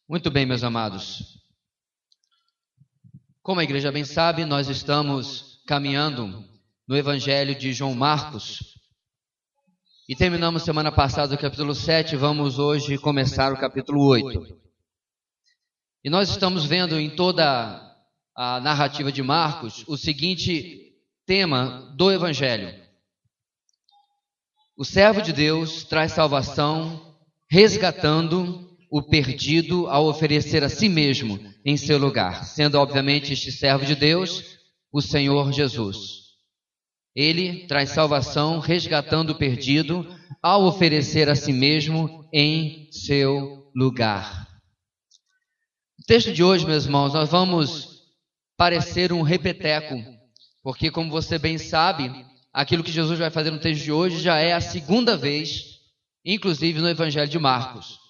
Muito bem, meus amados. Como a igreja bem sabe, nós estamos caminhando no Evangelho de João Marcos. E terminamos semana passada o capítulo 7, vamos hoje começar o capítulo 8. E nós estamos vendo em toda a narrativa de Marcos o seguinte tema do Evangelho. O servo de Deus traz salvação, resgatando o perdido ao oferecer a si mesmo em seu lugar, sendo obviamente este servo de Deus o Senhor Jesus. Ele traz salvação, resgatando o perdido ao oferecer a si mesmo em seu lugar. No texto de hoje, meus irmãos, nós vamos parecer um repeteco, porque como você bem sabe, aquilo que Jesus vai fazer no texto de hoje já é a segunda vez, inclusive no Evangelho de Marcos.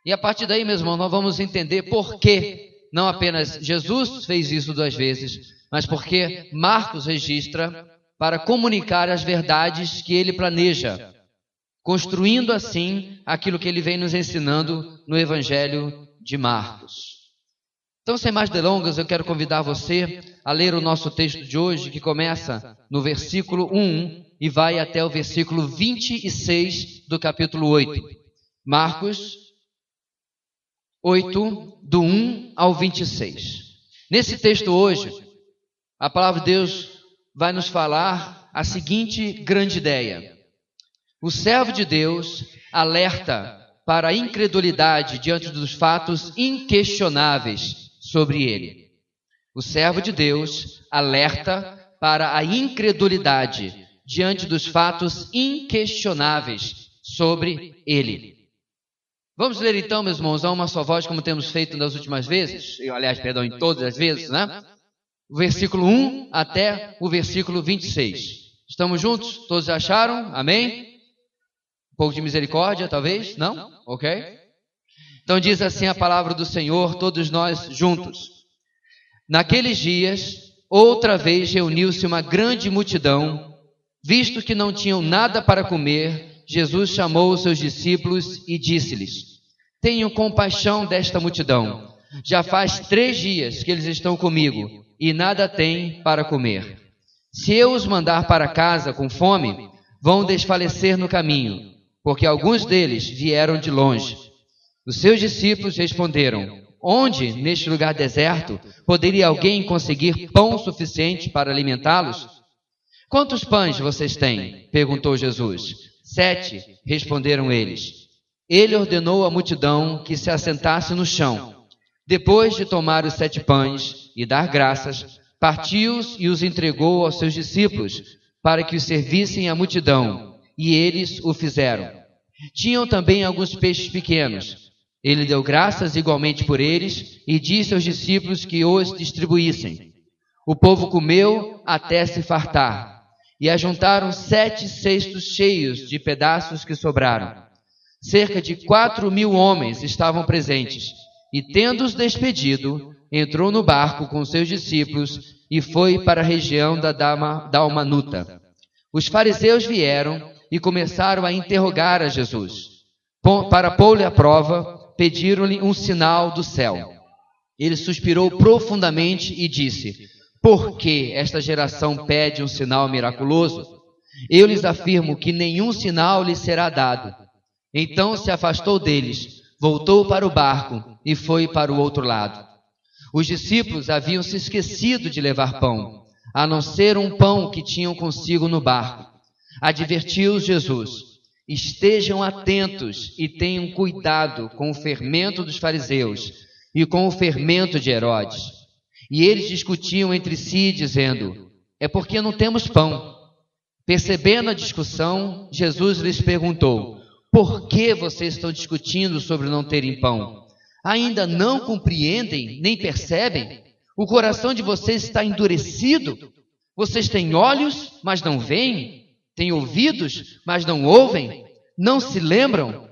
E a partir daí, meus irmãos, nós vamos entender por que não apenas Jesus fez isso 2 vezes, mas porque Marcos registra para comunicar as verdades que ele planeja, construindo assim aquilo que ele vem nos ensinando no Evangelho de Marcos. Então, sem mais delongas, eu quero convidar você a ler o nosso texto de hoje, que começa no versículo 1 e vai até o versículo 26 do capítulo 8. Marcos 8, do 1 ao 26. Nesse texto hoje, a palavra de Deus vai nos falar a seguinte grande ideia. O servo de Deus alerta para a incredulidade diante dos fatos inquestionáveis sobre ele. O servo de Deus alerta para a incredulidade diante dos fatos inquestionáveis sobre ele. Vamos ler então, meus irmãos, a uma só voz, como temos feito nas últimas vezes, em todas as vezes, né? O versículo 1 até o versículo 26. Estamos juntos? Todos acharam? Amém? Um pouco de misericórdia, talvez? Não? Ok? Então diz assim a palavra do Senhor, todos nós juntos. Naqueles dias, outra vez reuniu-se uma grande multidão. Visto que não tinham nada para comer, Jesus chamou os seus discípulos e disse-lhes: Tenham compaixão desta multidão. Já faz 3 dias que eles estão comigo e nada têm para comer. Se eu os mandar para casa com fome, vão desfalecer no caminho, porque alguns deles vieram de longe. Os seus discípulos responderam: Onde, neste lugar deserto, poderia alguém conseguir pão suficiente para alimentá-los? Quantos pães vocês têm? Perguntou Jesus. 7, responderam eles. Ele ordenou à multidão que se assentasse no chão. Depois de tomar os 7 pães e dar graças, partiu-os e os entregou aos seus discípulos, para que os servissem à multidão, e eles o fizeram. Tinham também alguns peixes pequenos. Ele deu graças igualmente por eles, e disse aos discípulos que os distribuíssem. O povo comeu até se fartar. E ajuntaram 7 cestos cheios de pedaços que sobraram. Cerca de 4.000 homens estavam presentes, e tendo-os despedido, entrou no barco com seus discípulos e foi para a região da Dalmanuta. Os fariseus vieram e começaram a interrogar a Jesus. Para pô-lo à prova, pediram-lhe um sinal do céu. Ele suspirou profundamente e disse: Por que esta geração pede um sinal miraculoso? Eu lhes afirmo que nenhum sinal lhes será dado. Então se afastou deles, voltou para o barco e foi para o outro lado. Os discípulos haviam se esquecido de levar pão, a não ser um pão que tinham consigo no barco. Advertiu-os Jesus: Estejam atentos e tenham cuidado com o fermento dos fariseus e com o fermento de Herodes. E eles discutiam entre si, dizendo: É porque não temos pão. Percebendo a discussão, Jesus lhes perguntou: Por que vocês estão discutindo sobre não terem pão? Ainda não compreendem, nem percebem? O coração de vocês está endurecido? Vocês têm olhos, mas não veem? Têm ouvidos, mas não ouvem? Não se lembram?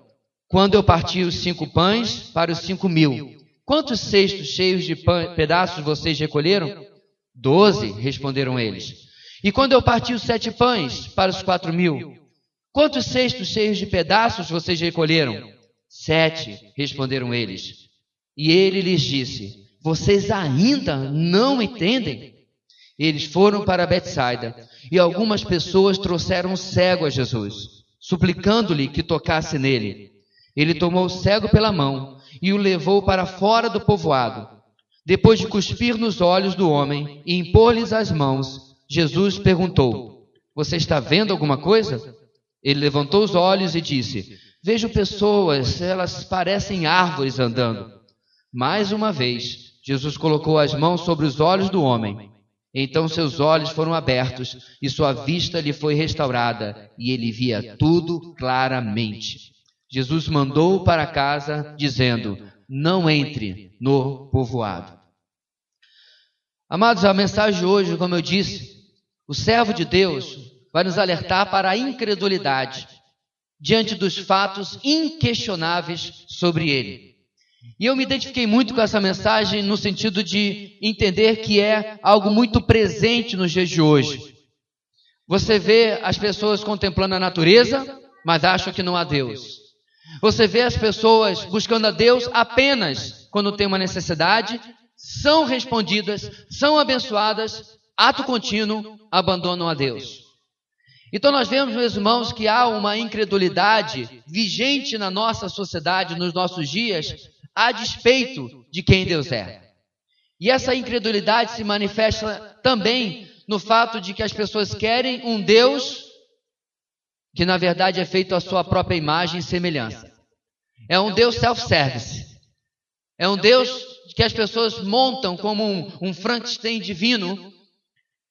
Quando eu parti os 5 pães para os 5.000, quantos cestos cheios de pedaços vocês recolheram? 12, responderam eles. E quando eu parti os 7 pães para os 4.000, quantos cestos cheios de pedaços vocês recolheram? 7, responderam eles. E ele lhes disse: vocês ainda não entendem? Eles foram para Betsaida, e algumas pessoas trouxeram um cego a Jesus, suplicando-lhe que tocasse nele. Ele tomou o cego pela mão e o levou para fora do povoado. Depois de cuspir nos olhos do homem e impor-lhes as mãos, Jesus perguntou: você está vendo alguma coisa? Ele levantou os olhos e disse: vejo pessoas, elas parecem árvores andando. Mais uma vez, Jesus colocou as mãos sobre os olhos do homem. Então seus olhos foram abertos e sua vista lhe foi restaurada, e ele via tudo claramente. Jesus mandou-o para casa, dizendo: não entre no povoado. Amados, a mensagem de hoje, como eu disse, o servo de Deus vai nos alertar para a incredulidade diante dos fatos inquestionáveis sobre ele. E eu me identifiquei muito com essa mensagem no sentido de entender que é algo muito presente nos dias de hoje. Você vê as pessoas contemplando a natureza, mas acham que não há Deus. Você vê as pessoas buscando a Deus apenas quando tem uma necessidade, são respondidas, são abençoadas, ato contínuo, abandonam a Deus. Então nós vemos, meus irmãos, que há uma incredulidade vigente na nossa sociedade, nos nossos dias, a despeito de quem Deus é. E essa incredulidade se manifesta também no fato de que as pessoas querem um Deus que na verdade é feito à sua própria imagem e semelhança. É um Deus self-service. É um Deus que as pessoas montam como um Frankenstein divino,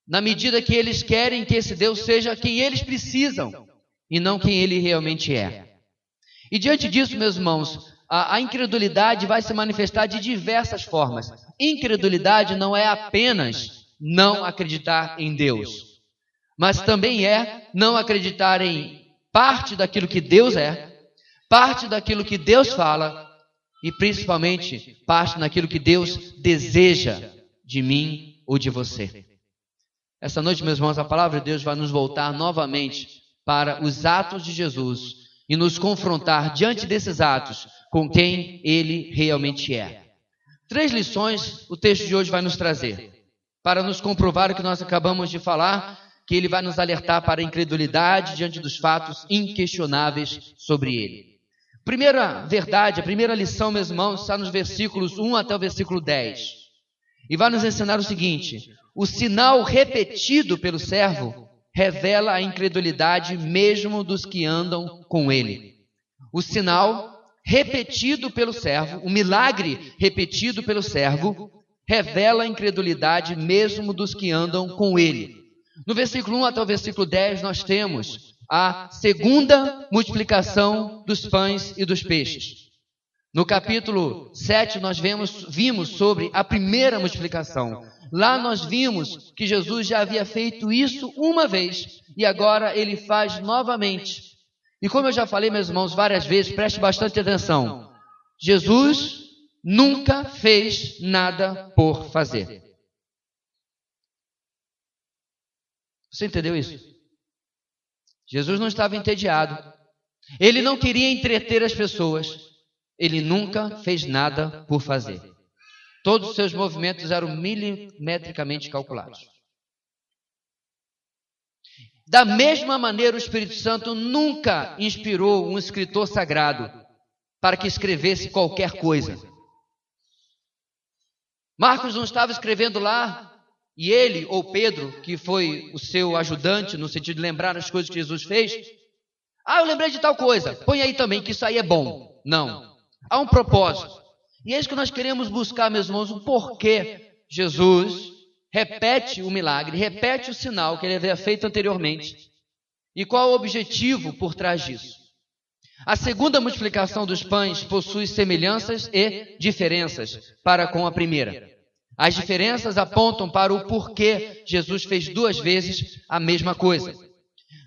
na medida que eles querem que esse Deus seja quem eles precisam e não quem ele realmente é. E diante disso, meus irmãos, a incredulidade vai se manifestar de diversas formas. Incredulidade não é apenas não acreditar em Deus, mas também é não acreditar em parte daquilo que Deus é, parte daquilo que Deus fala e principalmente parte daquilo que Deus deseja de mim ou de você. Essa noite, meus irmãos, a palavra de Deus vai nos voltar novamente para os atos de Jesus e nos confrontar diante desses atos com quem ele realmente é. 3 lições o texto de hoje vai nos trazer, para nos comprovar o que nós acabamos de falar, que ele vai nos alertar para a incredulidade diante dos fatos inquestionáveis sobre ele. Primeira verdade, a primeira lição, meus irmãos, está nos versículos 1 até o versículo 10. E vai nos ensinar o seguinte: o sinal repetido pelo servo revela a incredulidade mesmo dos que andam com ele. O sinal repetido pelo servo, o milagre repetido pelo servo, revela a incredulidade mesmo dos que andam com ele. No versículo 1 até o versículo 10, nós temos a segunda multiplicação dos pães e dos peixes. No capítulo 7, nós vimos sobre a primeira multiplicação. Lá nós vimos que Jesus já havia feito isso uma vez e agora ele faz novamente. E como eu já falei, meus irmãos, várias vezes, preste bastante atenção. Jesus nunca fez nada por fazer. Você entendeu isso? Jesus não estava entediado. Ele não queria entreter as pessoas. Ele nunca fez nada por fazer. Todos os seus movimentos eram milimetricamente calculados. Da mesma maneira, o Espírito Santo nunca inspirou um escritor sagrado para que escrevesse qualquer coisa. Marcos não estava escrevendo lá, e ele, ou Pedro, que foi o seu ajudante, no sentido de lembrar as coisas que Jesus fez, eu lembrei de tal coisa, põe aí também, que isso aí é bom. Não. Há um propósito. E é isso que nós queremos buscar, meus irmãos, o porquê Jesus repete o milagre, repete o sinal que ele havia feito anteriormente. E qual o objetivo por trás disso? A segunda multiplicação dos pães possui semelhanças e diferenças para com a primeira. As diferenças apontam para o porquê Jesus fez 2 vezes a mesma coisa.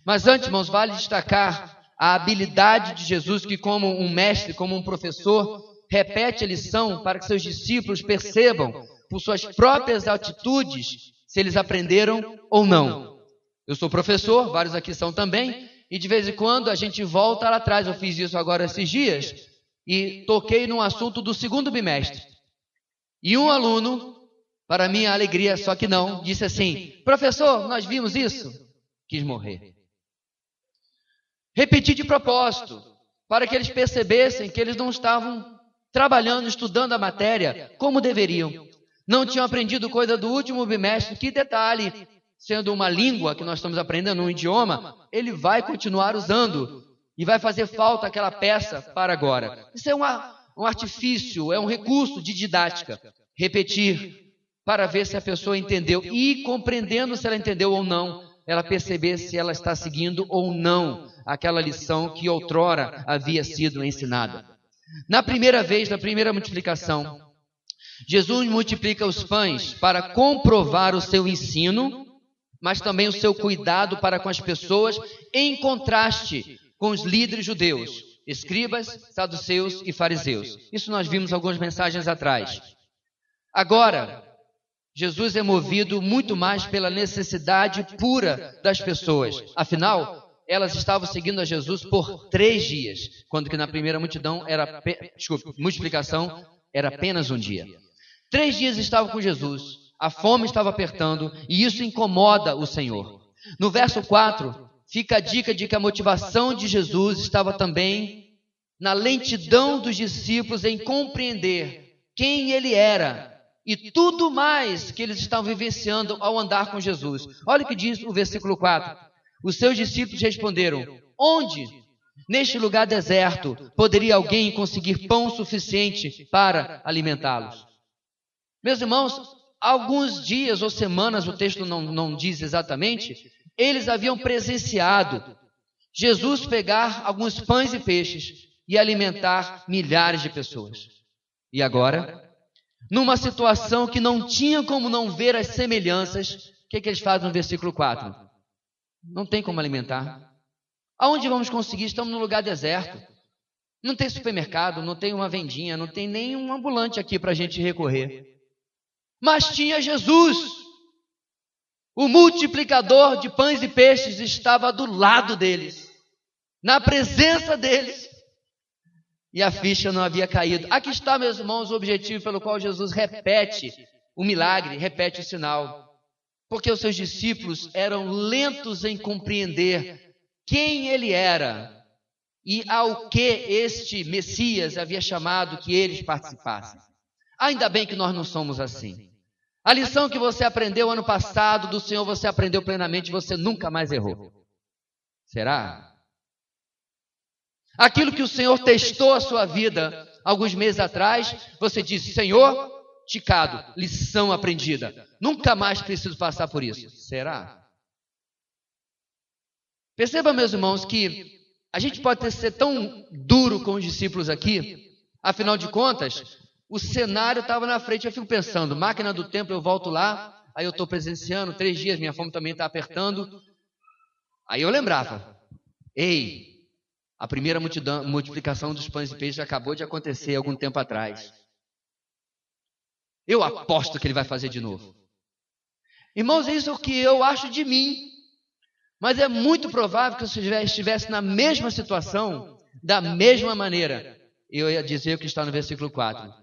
Mas antes, irmãos, vale destacar a habilidade de Jesus que, como um mestre, como um professor, repete a lição para que seus discípulos percebam por suas próprias atitudes se eles aprenderam ou não. Eu sou professor, vários aqui são também, e de vez em quando a gente volta lá atrás. Eu fiz isso agora esses dias, e toquei num assunto do segundo bimestre. E um aluno, para minha alegria, só que não, disse assim: professor, nós vimos isso. Quis morrer. Repeti de propósito, para que eles percebessem que eles não estavam trabalhando, estudando a matéria como deveriam. Não tinham aprendido coisa do último bimestre. Que detalhe, sendo uma língua que nós estamos aprendendo, um idioma, ele vai continuar usando e vai fazer falta aquela peça para agora. Isso é um artifício, é um recurso de didática. Repetir para ver se a pessoa entendeu e, compreendendo se ela entendeu ou não, ela perceber se ela está seguindo ou não aquela lição que outrora havia sido ensinada. Na primeira vez, na primeira multiplicação, Jesus multiplica os pães para comprovar o seu ensino, mas também o seu cuidado para com as pessoas, em contraste com os líderes judeus, escribas, saduceus e fariseus. Isso nós vimos algumas mensagens atrás. Agora, Jesus é movido muito mais pela necessidade pura das pessoas. Afinal, elas estavam seguindo a Jesus por 3 dias, quando que na primeira multiplicação era apenas um dia. 3 dias estavam com Jesus, a fome estava apertando e isso incomoda o Senhor. No verso 4, fica a dica de que a motivação de Jesus estava também na lentidão dos discípulos em compreender quem ele era e tudo mais que eles estavam vivenciando ao andar com Jesus. Olha o que diz o versículo 4. Os seus discípulos responderam: onde? Neste lugar deserto, poderia alguém conseguir pão suficiente para alimentá-los? Meus irmãos, alguns dias ou semanas, o texto não diz exatamente, eles haviam presenciado Jesus pegar alguns pães e peixes e alimentar milhares de pessoas. E agora, numa situação que não tinha como não ver as semelhanças, o que eles fazem no versículo 4? Não tem como alimentar. Aonde vamos conseguir? Estamos num lugar deserto. Não tem supermercado, não tem uma vendinha, não tem nenhum ambulante aqui para a gente recorrer. Mas tinha Jesus. O multiplicador de pães e peixes estava do lado deles, na presença deles. E a ficha não havia caído. Aqui está, meus irmãos, o objetivo pelo qual Jesus repete o milagre, repete o sinal. Porque os seus discípulos eram lentos em compreender quem ele era e ao que este Messias havia chamado que eles participassem. Ainda bem que nós não somos assim. A lição que você aprendeu ano passado do Senhor, você aprendeu plenamente, você nunca mais errou. Será? Aquilo que o Senhor testou a sua vida alguns meses atrás, você disse: Senhor, ticado, lição aprendida. Nunca mais preciso passar por isso. Será? Perceba, meus irmãos, que a gente pode ser tão duro com os discípulos aqui, afinal de contas, o cenário estava na frente. Eu fico pensando, máquina do tempo, eu volto lá, aí eu estou presenciando 3 dias, minha fome também está apertando. Aí eu lembrava, ei, a primeira multiplicação dos pães e peixes acabou de acontecer algum tempo atrás. Eu aposto que ele vai fazer de novo. Irmãos, é isso que eu acho de mim. Mas é muito provável que se eu estivesse na mesma situação, da mesma maneira, eu ia dizer o que está no versículo 4.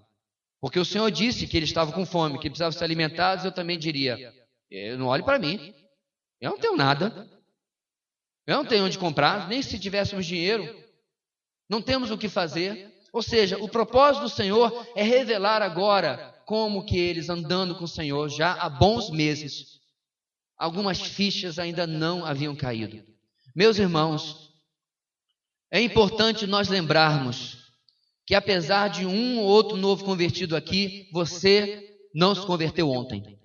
Porque o Senhor disse que ele estava com fome, que precisava ser alimentados, eu também diria, eu não olhe para mim, eu não tenho nada. Eu não tenho onde comprar, nem se tivéssemos dinheiro. Não temos o que fazer. Ou seja, o propósito do Senhor é revelar agora como que eles, andando com o Senhor já há bons meses, algumas fichas ainda não haviam caído. Meus irmãos, é importante nós lembrarmos que apesar de um ou outro novo convertido aqui, você não se converteu ontem.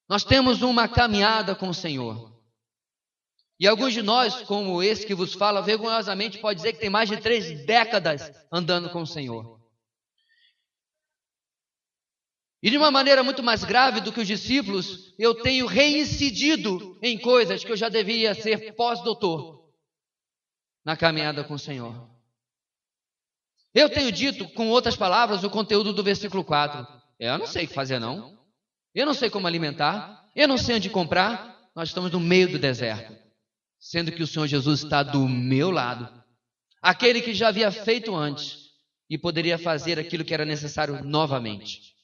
Nós temos uma caminhada com o Senhor. E alguns de nós, como esse que vos fala, vergonhosamente pode dizer que tem mais de 3 décadas andando com o Senhor. E de uma maneira muito mais grave do que os discípulos, eu tenho reincidido em coisas que eu já devia ser pós-doutor na caminhada com o Senhor. Eu tenho dito, com outras palavras, o conteúdo do versículo 4. Eu não sei o que fazer, não. Eu não sei como alimentar. Eu não sei onde comprar. Nós estamos no meio do deserto. Sendo que o Senhor Jesus está do meu lado, aquele que já havia feito antes e poderia fazer aquilo que era necessário novamente.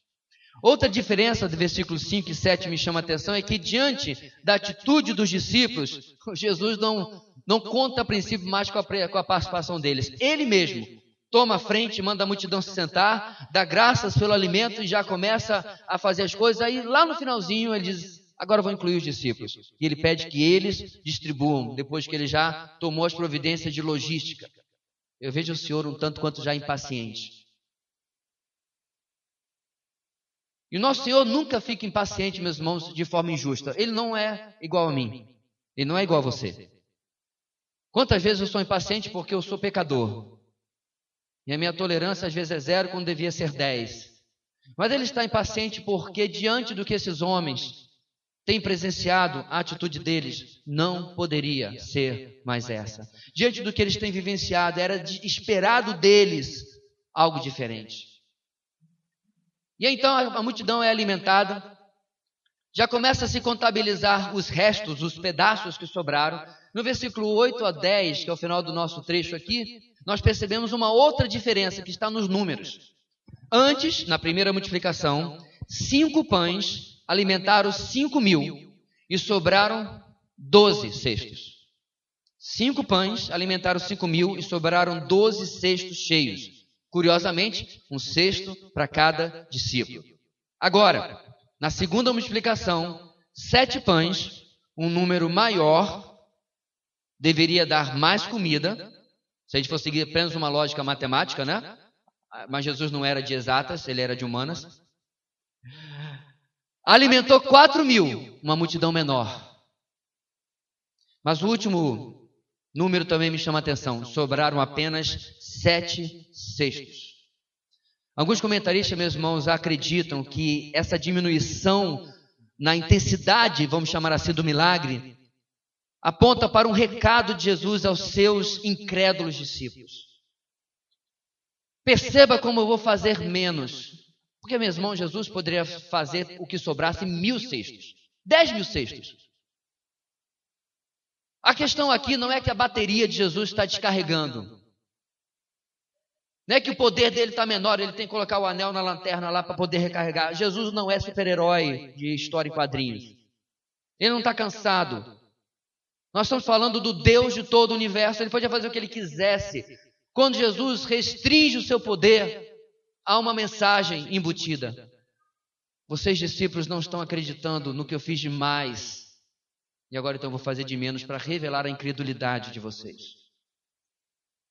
Outra diferença do versículo 5 e 7 me chama a atenção é que diante da atitude dos discípulos, Jesus não conta a princípio mais com a participação deles. Ele mesmo toma a frente, manda a multidão se sentar, dá graças pelo alimento e já começa a fazer as coisas. Aí lá no finalzinho ele diz, agora vou incluir os discípulos. E ele pede que eles distribuam, depois que ele já tomou as providências de logística. Eu vejo o Senhor um tanto quanto já impaciente. E o nosso Senhor nunca fica impaciente, meus irmãos, de forma injusta. Ele não é igual a mim. Ele não é igual a você. Quantas vezes eu sou impaciente porque eu sou pecador? E a minha tolerância às vezes é 0 quando devia ser 10. Mas ele está impaciente porque diante do que esses homens têm presenciado, a atitude deles não poderia ser mais essa. Diante do que eles têm vivenciado, era esperado deles algo diferente. E então a multidão é alimentada, já começa a se contabilizar os restos, os pedaços que sobraram. No versículo 8 a 10, que é o final do nosso trecho aqui, nós percebemos uma outra diferença que está nos números. Antes, na primeira multiplicação, 5 pães alimentaram 5.000 e sobraram 12 cestos. 5 pães alimentaram 5.000 e sobraram 12 cestos cheios. Curiosamente, um cesto para cada discípulo. Agora, na segunda multiplicação, 7 pães, um número maior, deveria dar mais comida. Se a gente for seguir apenas uma lógica matemática, né? Mas Jesus não era de exatas, ele era de humanas. Alimentou 4.000, uma multidão menor. Mas o último número também me chama a atenção. Sobraram apenas 7 cestos. Alguns comentaristas, meus irmãos, acreditam que essa diminuição na intensidade, vamos chamar assim, do milagre, aponta para um recado de Jesus aos seus incrédulos discípulos. Perceba como eu vou fazer menos. Porque, meu irmão, Jesus poderia fazer o que sobrasse 1.000 cestos, 10.000 cestos. A questão aqui não é que a bateria de Jesus está descarregando. Não é que o poder dele está menor, ele tem que colocar o anel na lanterna lá para poder recarregar. Jesus não é super-herói de história em quadrinhos. Ele não está cansado. Nós estamos falando do Deus de todo o universo, ele podia fazer o que ele quisesse. Quando Jesus restringe o seu poder, há uma mensagem embutida. Vocês, discípulos, não estão acreditando no que eu fiz de mais. E agora então eu vou fazer de menos para revelar a incredulidade de vocês.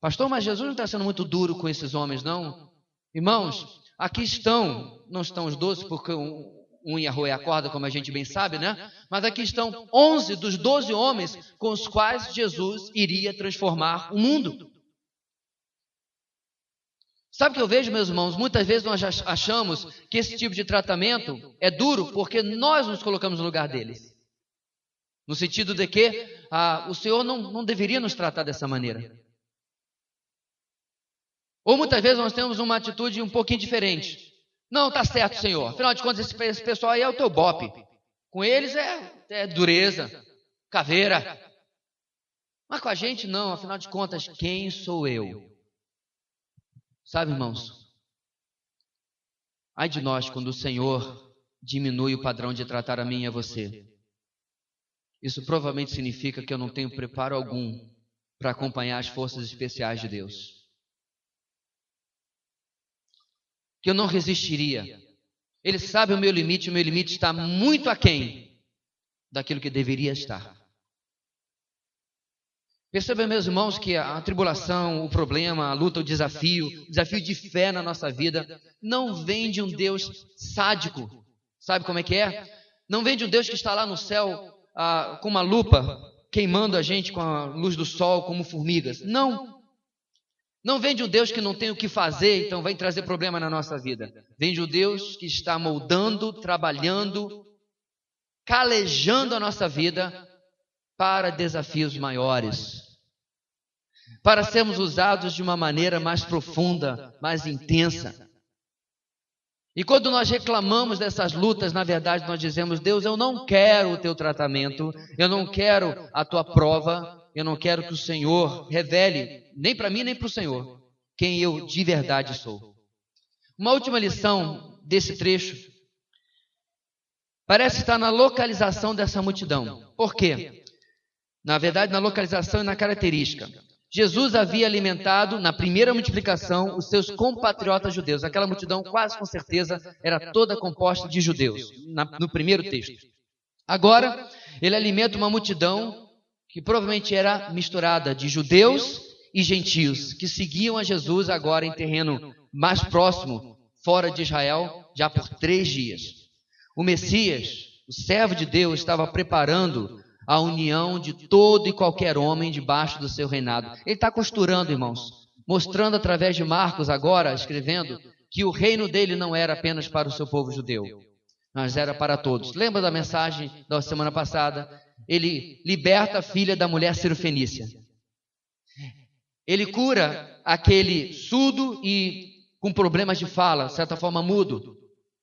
Pastor, mas Jesus não está sendo muito duro com esses homens, não? Irmãos, aqui estão, não estão os 12, porque um ia roer a corda, como a gente bem sabe, né? Mas aqui estão 11 dos 12 homens com os quais Jesus iria transformar o mundo. Sabe o que eu vejo, meus irmãos? Muitas vezes nós achamos que esse tipo de tratamento é duro porque nós nos colocamos no lugar deles. No sentido de que o Senhor não deveria nos tratar dessa maneira. Ou muitas vezes nós temos uma atitude um pouquinho diferente. Não, tá certo, Senhor. Afinal de contas, esse pessoal aí é o teu bope. Com eles é dureza, caveira. Mas com a gente não, afinal de contas, quem sou eu? Sabe, irmãos? Ai de nós quando o Senhor diminui o padrão de tratar a mim e a você. Isso provavelmente significa que eu não tenho preparo algum para acompanhar as forças especiais de Deus. Que eu não resistiria. Ele sabe o meu limite está muito aquém daquilo que deveria estar. Percebam, meus irmãos, que a tribulação, o problema, a luta, o desafio de fé na nossa vida, não vem de um Deus sádico. Sabe como é que é? Não vem de um Deus que está lá no céu com uma lupa, queimando a gente com a luz do sol como formigas. Não. Não vem de um Deus que não tem o que fazer, então vai trazer problema na nossa vida. Vem de um Deus que está moldando, trabalhando, calejando a nossa vida para desafios maiores. Para sermos usados de uma maneira mais profunda, mais intensa. E quando nós reclamamos dessas lutas, na verdade nós dizemos, Deus, eu não quero o teu tratamento, eu não quero a tua prova, eu não quero que o Senhor revele, nem para mim nem para o Senhor, quem eu de verdade sou. Uma última lição desse trecho parece estar na localização dessa multidão. Por quê? Na verdade, na localização e na característica. Jesus havia alimentado, na primeira multiplicação, os seus compatriotas judeus. Aquela multidão, quase com certeza, era toda composta de judeus, no primeiro texto. Agora, ele alimenta uma multidão que provavelmente era misturada de judeus e gentios, que seguiam a Jesus agora em terreno mais próximo, fora de Israel, já por 3 dias. O Messias, o servo de Deus, estava preparando a união de todo e qualquer homem debaixo do seu reinado. Ele está costurando, irmãos, mostrando através de Marcos agora, escrevendo, que o reino dele não era apenas para o seu povo judeu, mas era para todos. Lembra da mensagem da semana passada? Ele liberta a filha da mulher cirofenícia. Ele cura aquele surdo e com problemas de fala, de certa forma mudo,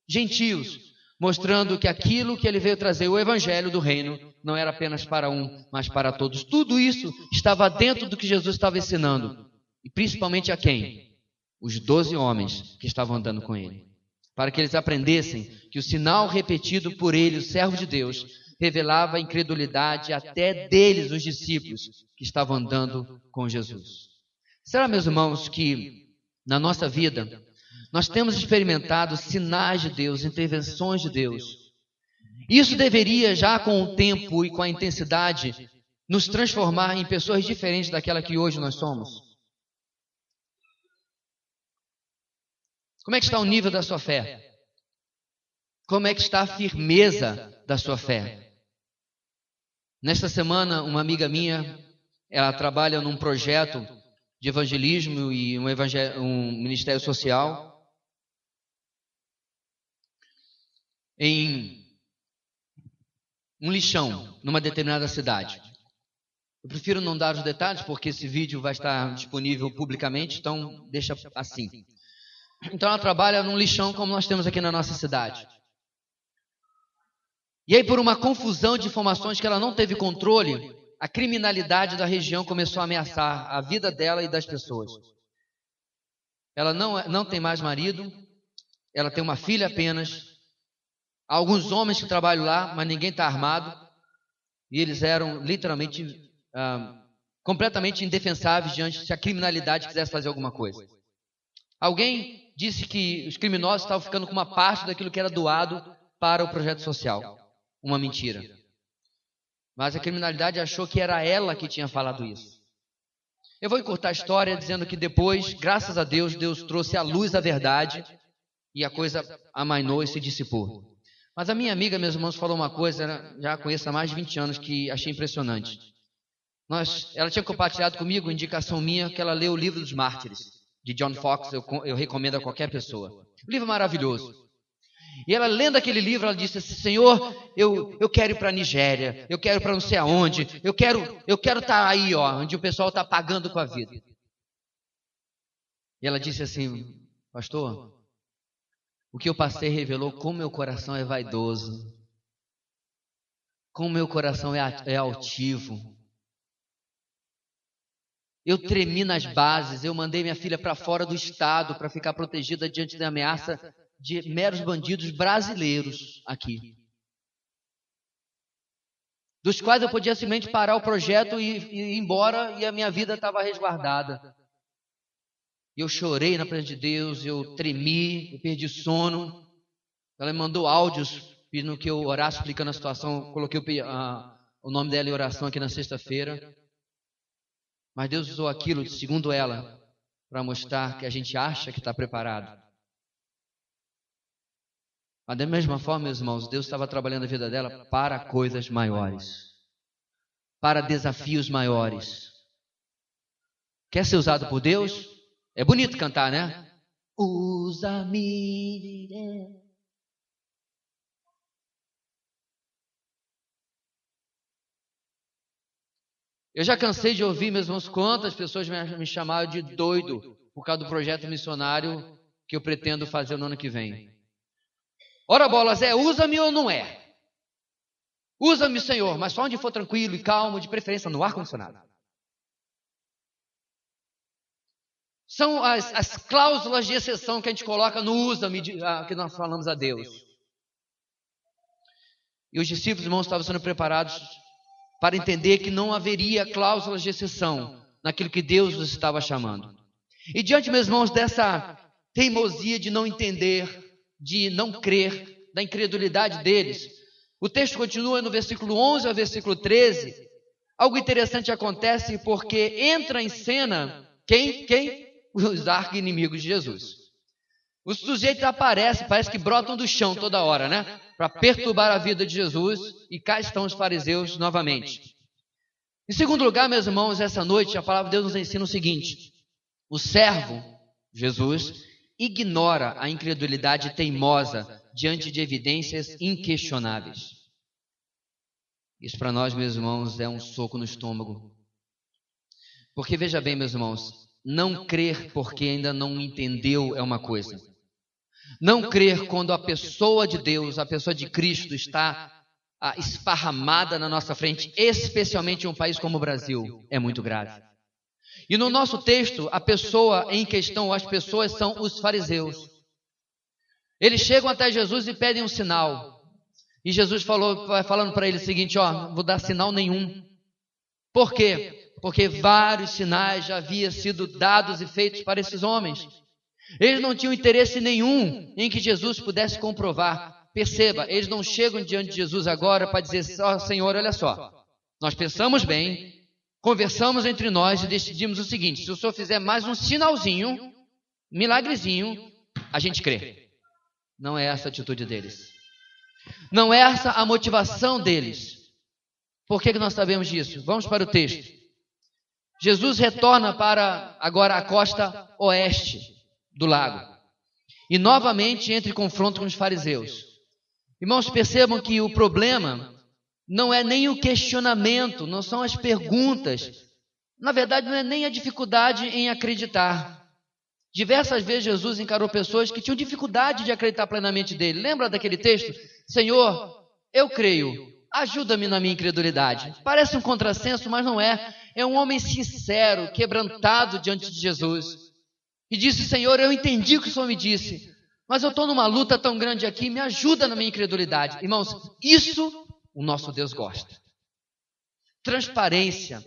gentios, mostrando que aquilo que ele veio trazer, o evangelho do reino, não era apenas para um, mas para todos. Tudo isso estava dentro do que Jesus estava ensinando. E principalmente a quem? Os 12 homens que estavam andando com ele. Para que eles aprendessem que o sinal repetido por ele, o servo de Deus, revelava a incredulidade até deles, os discípulos, que estavam andando com Jesus. Será, meus irmãos, que na nossa vida nós temos experimentado sinais de Deus, intervenções de Deus. Isso deveria, já com o tempo e com a intensidade, nos transformar em pessoas diferentes daquela que hoje nós somos. Como é que está o nível da sua fé? Como é que está a firmeza da sua fé? Nesta semana, uma amiga minha, ela trabalha num projeto de evangelismo e um ministério social em um lixão, numa determinada cidade. Eu prefiro não dar os detalhes, porque esse vídeo vai estar disponível publicamente, então deixa assim. Então ela trabalha num lixão como nós temos aqui na nossa cidade. E aí, por uma confusão de informações que ela não teve controle, a criminalidade da região começou a ameaçar a vida dela e das pessoas. Ela não tem mais marido, ela tem uma filha apenas. Há alguns homens que trabalham lá, mas ninguém está armado. E eles eram literalmente, completamente indefensáveis diante se a criminalidade quisesse fazer alguma coisa. Alguém disse que os criminosos estavam ficando com uma parte daquilo que era doado para o projeto social. Uma mentira. Mas a criminalidade achou que era ela que tinha falado isso. Eu vou encurtar a história dizendo que depois, graças a Deus, Deus trouxe à luz a verdade e a coisa amainou e se dissipou. Mas a minha amiga, meus irmãos, falou uma coisa, já a conheço há mais de 20 anos, que achei impressionante. Ela tinha compartilhado comigo, indicação minha, que ela leu o livro dos Mártires, de John Fox, eu recomendo a qualquer pessoa. Um livro maravilhoso. E ela, lendo aquele livro, ela disse assim: Senhor, eu quero ir para a Nigéria, eu quero para não sei aonde, eu quero estar aí, onde o pessoal está pagando com a vida. E ela disse assim: pastor, o que eu passei revelou como meu coração é vaidoso, como meu coração é altivo. Eu tremi nas bases, eu mandei minha filha para fora do estado para ficar protegida diante da ameaça de meros bandidos brasileiros aqui, dos quais eu podia simplesmente parar o projeto e ir embora e a minha vida estava resguardada. Eu chorei na presença de Deus, eu tremi, eu perdi sono. Ela me mandou áudios pedindo que eu orasse, explicando a situação. Coloquei o nome dela em oração aqui na sexta-feira. Mas Deus usou aquilo, segundo ela, para mostrar que a gente acha que está preparado. Mas da mesma forma, meus irmãos, Deus estava trabalhando a vida dela para coisas maiores, para desafios maiores. Quer ser usado por Deus? É bonito cantar, né? Usa-me. Eu já cansei de ouvir, meus irmãos, quantas pessoas me chamaram de doido por causa do projeto missionário que eu pretendo fazer no ano que vem. Ora bolas, usa-me ou não é? Usa-me, Senhor, mas só onde for tranquilo e calmo, de preferência no ar-condicionado. São as cláusulas de exceção que a gente coloca no uso que nós falamos a Deus. E os discípulos, irmãos, estavam sendo preparados para entender que não haveria cláusulas de exceção naquilo que Deus os estava chamando. E diante, meus irmãos, dessa teimosia de não entender, de não crer, da incredulidade deles, o texto continua no versículo 11 ao versículo 13. Algo interessante acontece porque entra em cena quem? Os arqui-inimigos de Jesus. Os sujeitos aparecem, parece que brotam do chão toda hora, né? Para perturbar a vida de Jesus, e cá estão os fariseus novamente. Em segundo lugar, meus irmãos, essa noite a palavra de Deus nos ensina o seguinte: o servo, Jesus, ignora a incredulidade teimosa diante de evidências inquestionáveis. Isso para nós, meus irmãos, é um soco no estômago. Porque veja bem, meus irmãos, não crer porque ainda não entendeu é uma coisa. Não crer quando a pessoa de Deus, a pessoa de Cristo está esparramada na nossa frente, especialmente em um país como o Brasil, é muito grave. E no nosso texto, a pessoa em questão, as pessoas são os fariseus. Eles chegam até Jesus e pedem um sinal. E Jesus vai falando para eles o seguinte: não vou dar sinal nenhum. Por quê? Porque vários sinais já haviam sido dados e feitos para esses homens. Eles não tinham interesse nenhum em que Jesus pudesse comprovar. Perceba, eles não chegam diante de Jesus agora para dizer: Senhor, olha só, nós pensamos bem, conversamos entre nós e decidimos o seguinte: se o Senhor fizer mais um sinalzinho, milagrezinho, a gente crê. Não é essa a atitude deles. Não é essa a motivação deles. Por que nós sabemos disso? Vamos para o texto. Jesus retorna para agora a costa oeste do lago. E novamente entra em confronto com os fariseus. Irmãos, percebam que o problema não é nem o questionamento, não são as perguntas. Na verdade, não é nem a dificuldade em acreditar. Diversas vezes Jesus encarou pessoas que tinham dificuldade de acreditar plenamente dele. Lembra daquele texto? Senhor, eu creio, ajuda-me na minha incredulidade. Parece um contrassenso, mas não é. É um homem sincero, quebrantado diante de Jesus. E disse: Senhor, eu entendi o que o Senhor me disse, mas eu estou numa luta tão grande aqui, me ajuda na minha incredulidade. Irmãos, isso o nosso Deus gosta. Transparência,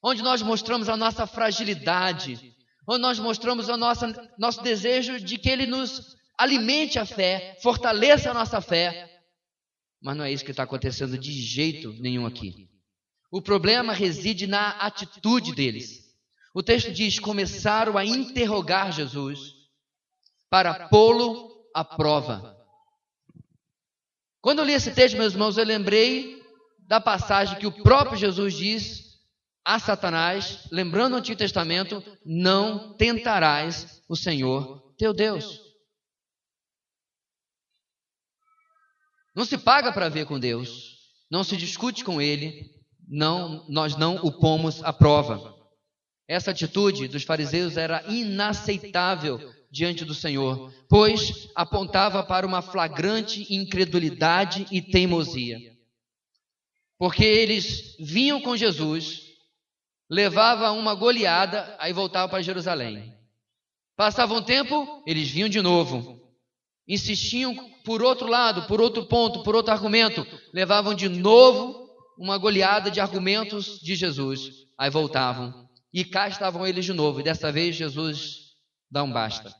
onde nós mostramos a nossa fragilidade, onde nós mostramos o nosso desejo de que Ele nos alimente a fé, fortaleça a nossa fé. Mas não é isso que está acontecendo de jeito nenhum aqui. O problema reside na atitude deles. O texto diz: começaram a interrogar Jesus para pô-lo à prova. Quando eu li esse texto, meus irmãos, eu lembrei da passagem que o próprio Jesus diz a Satanás, lembrando o Antigo Testamento: não tentarás o Senhor teu Deus. Não se paga para ver com Deus, não se discute com Ele, nós não o pomos à prova. Essa atitude dos fariseus era inaceitável diante do Senhor, pois apontava para uma flagrante incredulidade e teimosia. Porque eles vinham com Jesus, levavam uma goleada, aí voltavam para Jerusalém. Passava um tempo, eles vinham de novo. Insistiam por outro lado, por outro ponto, por outro argumento. Levavam de novo uma goleada de argumentos de Jesus. Aí voltavam. E cá estavam eles de novo. E dessa vez Jesus dá um basta.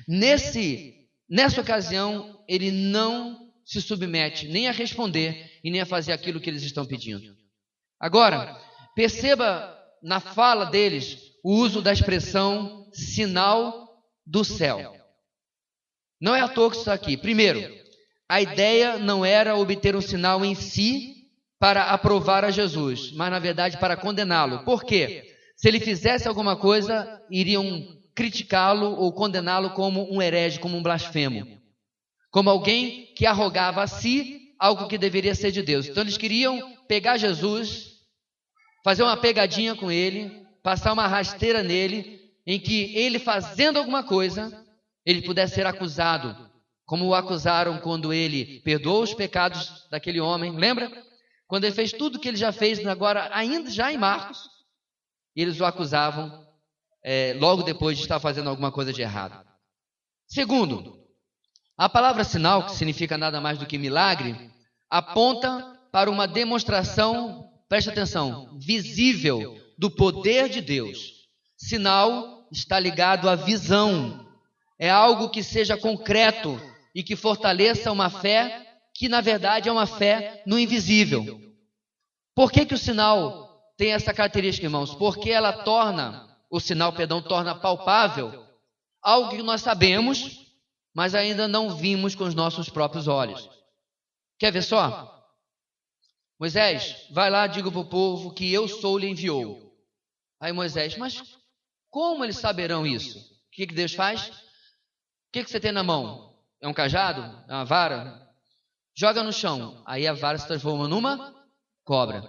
Nessa ocasião, ele não se submete nem a responder e nem a fazer aquilo que eles estão pedindo. Agora, perceba na fala deles o uso da expressão sinal do céu. Não é à toa que isso está aqui. Primeiro, a ideia não era obter um sinal em si para aprovar a Jesus, mas na verdade para condená-lo. Por quê? Se ele fizesse alguma coisa, iriam criticá-lo ou condená-lo como um herege, como um blasfemo. Como alguém que arrogava a si algo que deveria ser de Deus. Então eles queriam pegar Jesus, fazer uma pegadinha com ele, passar uma rasteira nele, em que ele fazendo alguma coisa, ele pudesse ser acusado, como o acusaram quando ele perdoou os pecados daquele homem. Lembra? Quando ele fez tudo o que ele já fez agora, ainda já em Marcos, e eles o acusavam logo depois de estar fazendo alguma coisa de errado. Segundo, a palavra sinal, que significa nada mais do que milagre, aponta para uma demonstração, preste atenção, visível do poder de Deus. Sinal está ligado à visão. É algo que seja concreto e que fortaleça uma fé que, na verdade, é uma fé no invisível. Por que o sinal tem essa característica, irmãos? Porque o sinal torna palpável algo que nós sabemos, mas ainda não vimos com os nossos próprios olhos. Quer ver só? Moisés, vai lá, diga para o povo que eu sou, lhe enviou. Aí Moisés, mas como eles saberão isso? O que Deus faz? O que você tem na mão? É um cajado? É uma vara? Joga no chão. Aí a vara se transforma numa cobra.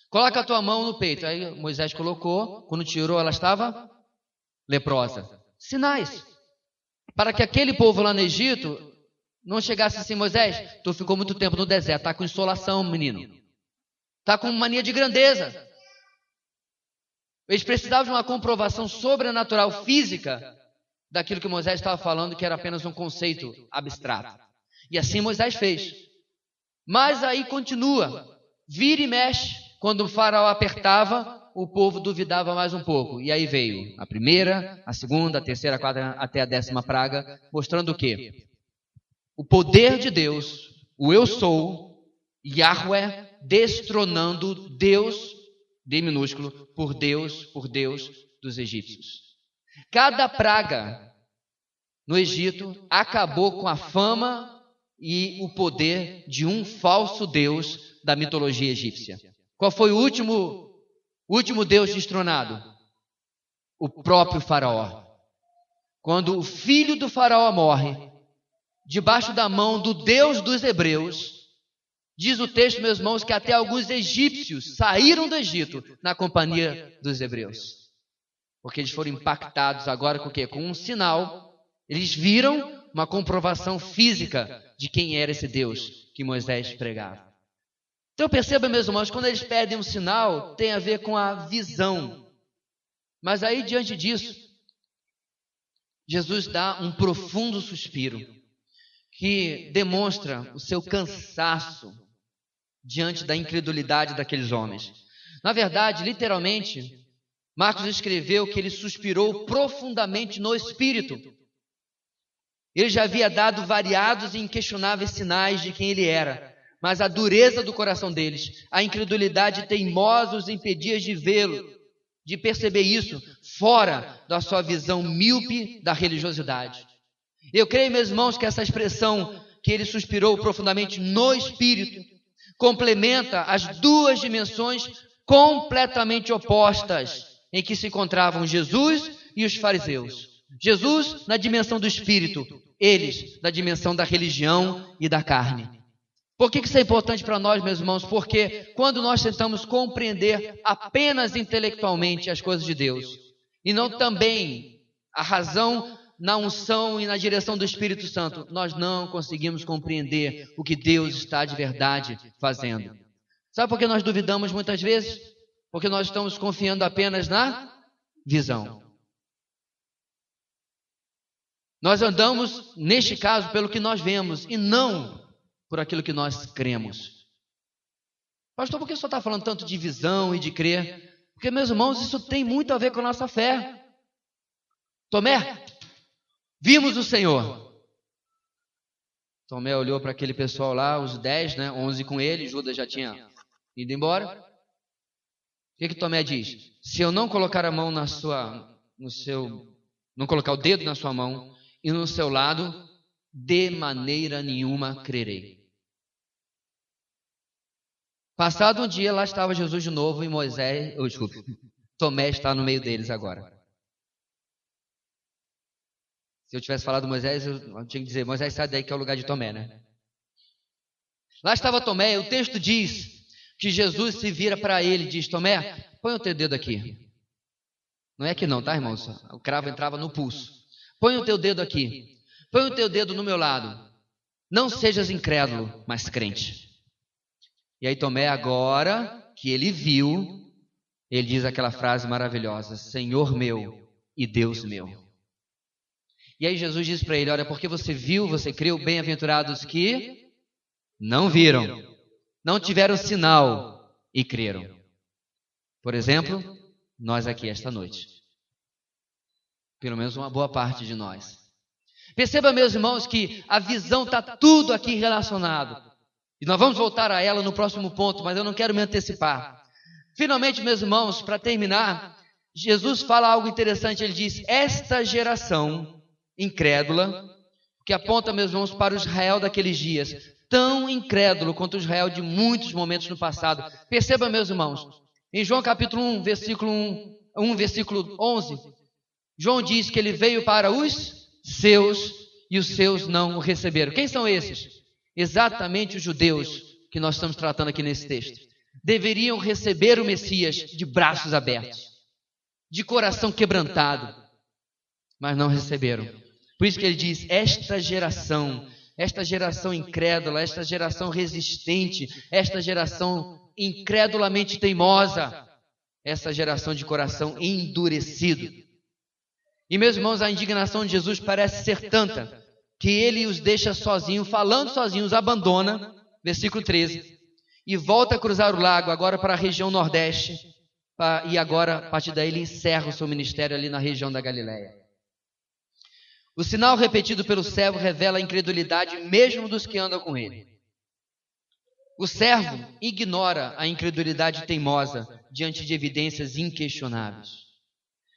Coloca a tua mão no peito. Aí Moisés colocou, quando tirou ela estava leprosa. Sinais. Para que aquele povo lá no Egito não chegasse assim, Moisés, tu ficou muito tempo no deserto, está com insolação, menino. Está com mania de grandeza. Eles precisavam de uma comprovação sobrenatural física daquilo que Moisés estava falando, que era apenas um conceito abstrato. E assim Moisés fez. Mas aí continua. Vira e mexe. Quando o faraó apertava, o povo duvidava mais um pouco. E aí veio a primeira, a segunda, a terceira, a quarta, até a 10ª praga, mostrando o quê? O poder de Deus, o eu sou, Yahweh, destronando Deus, D minúsculo, por Deus dos egípcios. Cada praga no Egito acabou com a fama e o poder de um falso Deus da mitologia egípcia. Qual foi o último Deus destronado? O próprio faraó. Quando o filho do faraó morre, debaixo da mão do Deus dos hebreus, diz o texto, meus irmãos, que até alguns egípcios saíram do Egito na companhia dos hebreus. Porque eles foram impactados agora com o quê? Com um sinal. Eles viram uma comprovação física de quem era esse Deus que Moisés pregava. Então perceba, meus irmãos, quando eles pedem um sinal, tem a ver com a visão. Mas aí, diante disso, Jesus dá um profundo suspiro, que demonstra o seu cansaço diante da incredulidade daqueles homens. Na verdade, literalmente, Marcos escreveu que ele suspirou profundamente no Espírito. Ele já havia dado variados e inquestionáveis sinais de quem ele era, mas a dureza do coração deles, a incredulidade teimosa os impedia de vê-lo, de perceber isso fora da sua visão míope da religiosidade. Eu creio, meus irmãos, que essa expressão que ele suspirou profundamente no Espírito complementa as duas dimensões completamente opostas em que se encontravam Jesus e os fariseus. Jesus na dimensão do Espírito, eles na dimensão da religião e da carne. Por que isso é importante para nós, meus irmãos? Porque quando nós tentamos compreender apenas intelectualmente as coisas de Deus, e não também a razão na unção e na direção do Espírito Santo, nós não conseguimos compreender o que Deus está de verdade fazendo. Sabe por que nós duvidamos muitas vezes? Porque nós estamos confiando apenas na visão. Nós andamos, neste caso, pelo que nós vemos e não por aquilo que nós cremos. Pastor, por que o senhor está falando tanto de visão e de crer? Porque, meus irmãos, isso tem muito a ver com a nossa fé. Tomé, vimos o Senhor. Tomé olhou para aquele pessoal lá, os 10, 11 com ele, Judas já tinha ido embora. O que Tomé diz? Se eu não colocar a mão não colocar o dedo na sua mão e no seu lado, de maneira nenhuma crerei. Passado um dia, lá estava Jesus de novo e Tomé está no meio deles agora. Se eu tivesse falado Moisés, eu tinha que dizer, Moisés, sai daí que é o lugar de Tomé, né? Lá estava Tomé, e o texto diz que Jesus se vira para ele e diz, Tomé, põe o teu dedo aqui. Não é que não, tá, irmãos? O cravo entrava no pulso. Põe o teu dedo aqui. Põe o teu dedo no meu lado. Não sejas incrédulo, mas crente. E aí Tomé, agora que ele viu, ele diz aquela frase maravilhosa, Senhor meu e Deus meu. E aí Jesus diz para ele, olha, porque você viu, você creu, bem-aventurados que não viram, não tiveram sinal e creram. Por exemplo, nós aqui esta noite. Pelo menos uma boa parte de nós. Perceba, meus irmãos, que a visão está tudo aqui relacionado. E nós vamos voltar a ela no próximo ponto, mas eu não quero me antecipar. Finalmente, meus irmãos, para terminar, Jesus fala algo interessante. Ele diz, esta geração incrédula, que aponta, meus irmãos, para o Israel daqueles dias, tão incrédulo quanto o Israel de muitos momentos no passado. Perceba, meus irmãos, em João capítulo 1, versículo 11, João diz que ele veio para os seus e os seus não o receberam. Quem são esses? Exatamente os judeus que nós estamos tratando aqui nesse texto. Deveriam receber o Messias de braços abertos, de coração quebrantado, mas não receberam. Por isso que ele diz, esta geração incrédula, esta geração resistente, esta geração incredulamente teimosa, essa geração de coração endurecido. E, meus irmãos, a indignação de Jesus parece ser tanta que ele os deixa sozinhos, falando sozinhos, os abandona, versículo 13, e volta a cruzar o lago, agora para a região nordeste, e agora, a partir daí, ele encerra o seu ministério ali na região da Galileia. O sinal repetido pelo servo revela a incredulidade mesmo dos que andam com ele. O servo ignora a incredulidade teimosa diante de evidências inquestionáveis.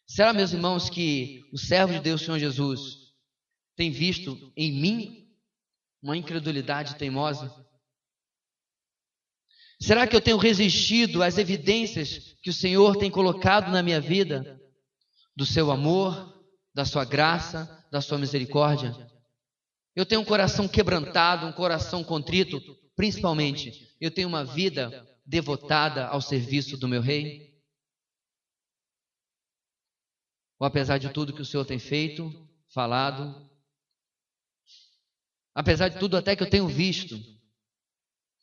Será, meus irmãos, que o servo de Deus, Senhor Jesus, tem visto em mim uma incredulidade teimosa? Será que eu tenho resistido às evidências que o Senhor tem colocado na minha vida? Do seu amor, da sua graça, da sua misericórdia? Eu tenho um coração quebrantado, um coração contrito, principalmente, eu tenho uma vida devotada ao serviço do meu Rei? Ou apesar de tudo que o Senhor tem feito, falado, apesar de tudo até que eu tenho visto,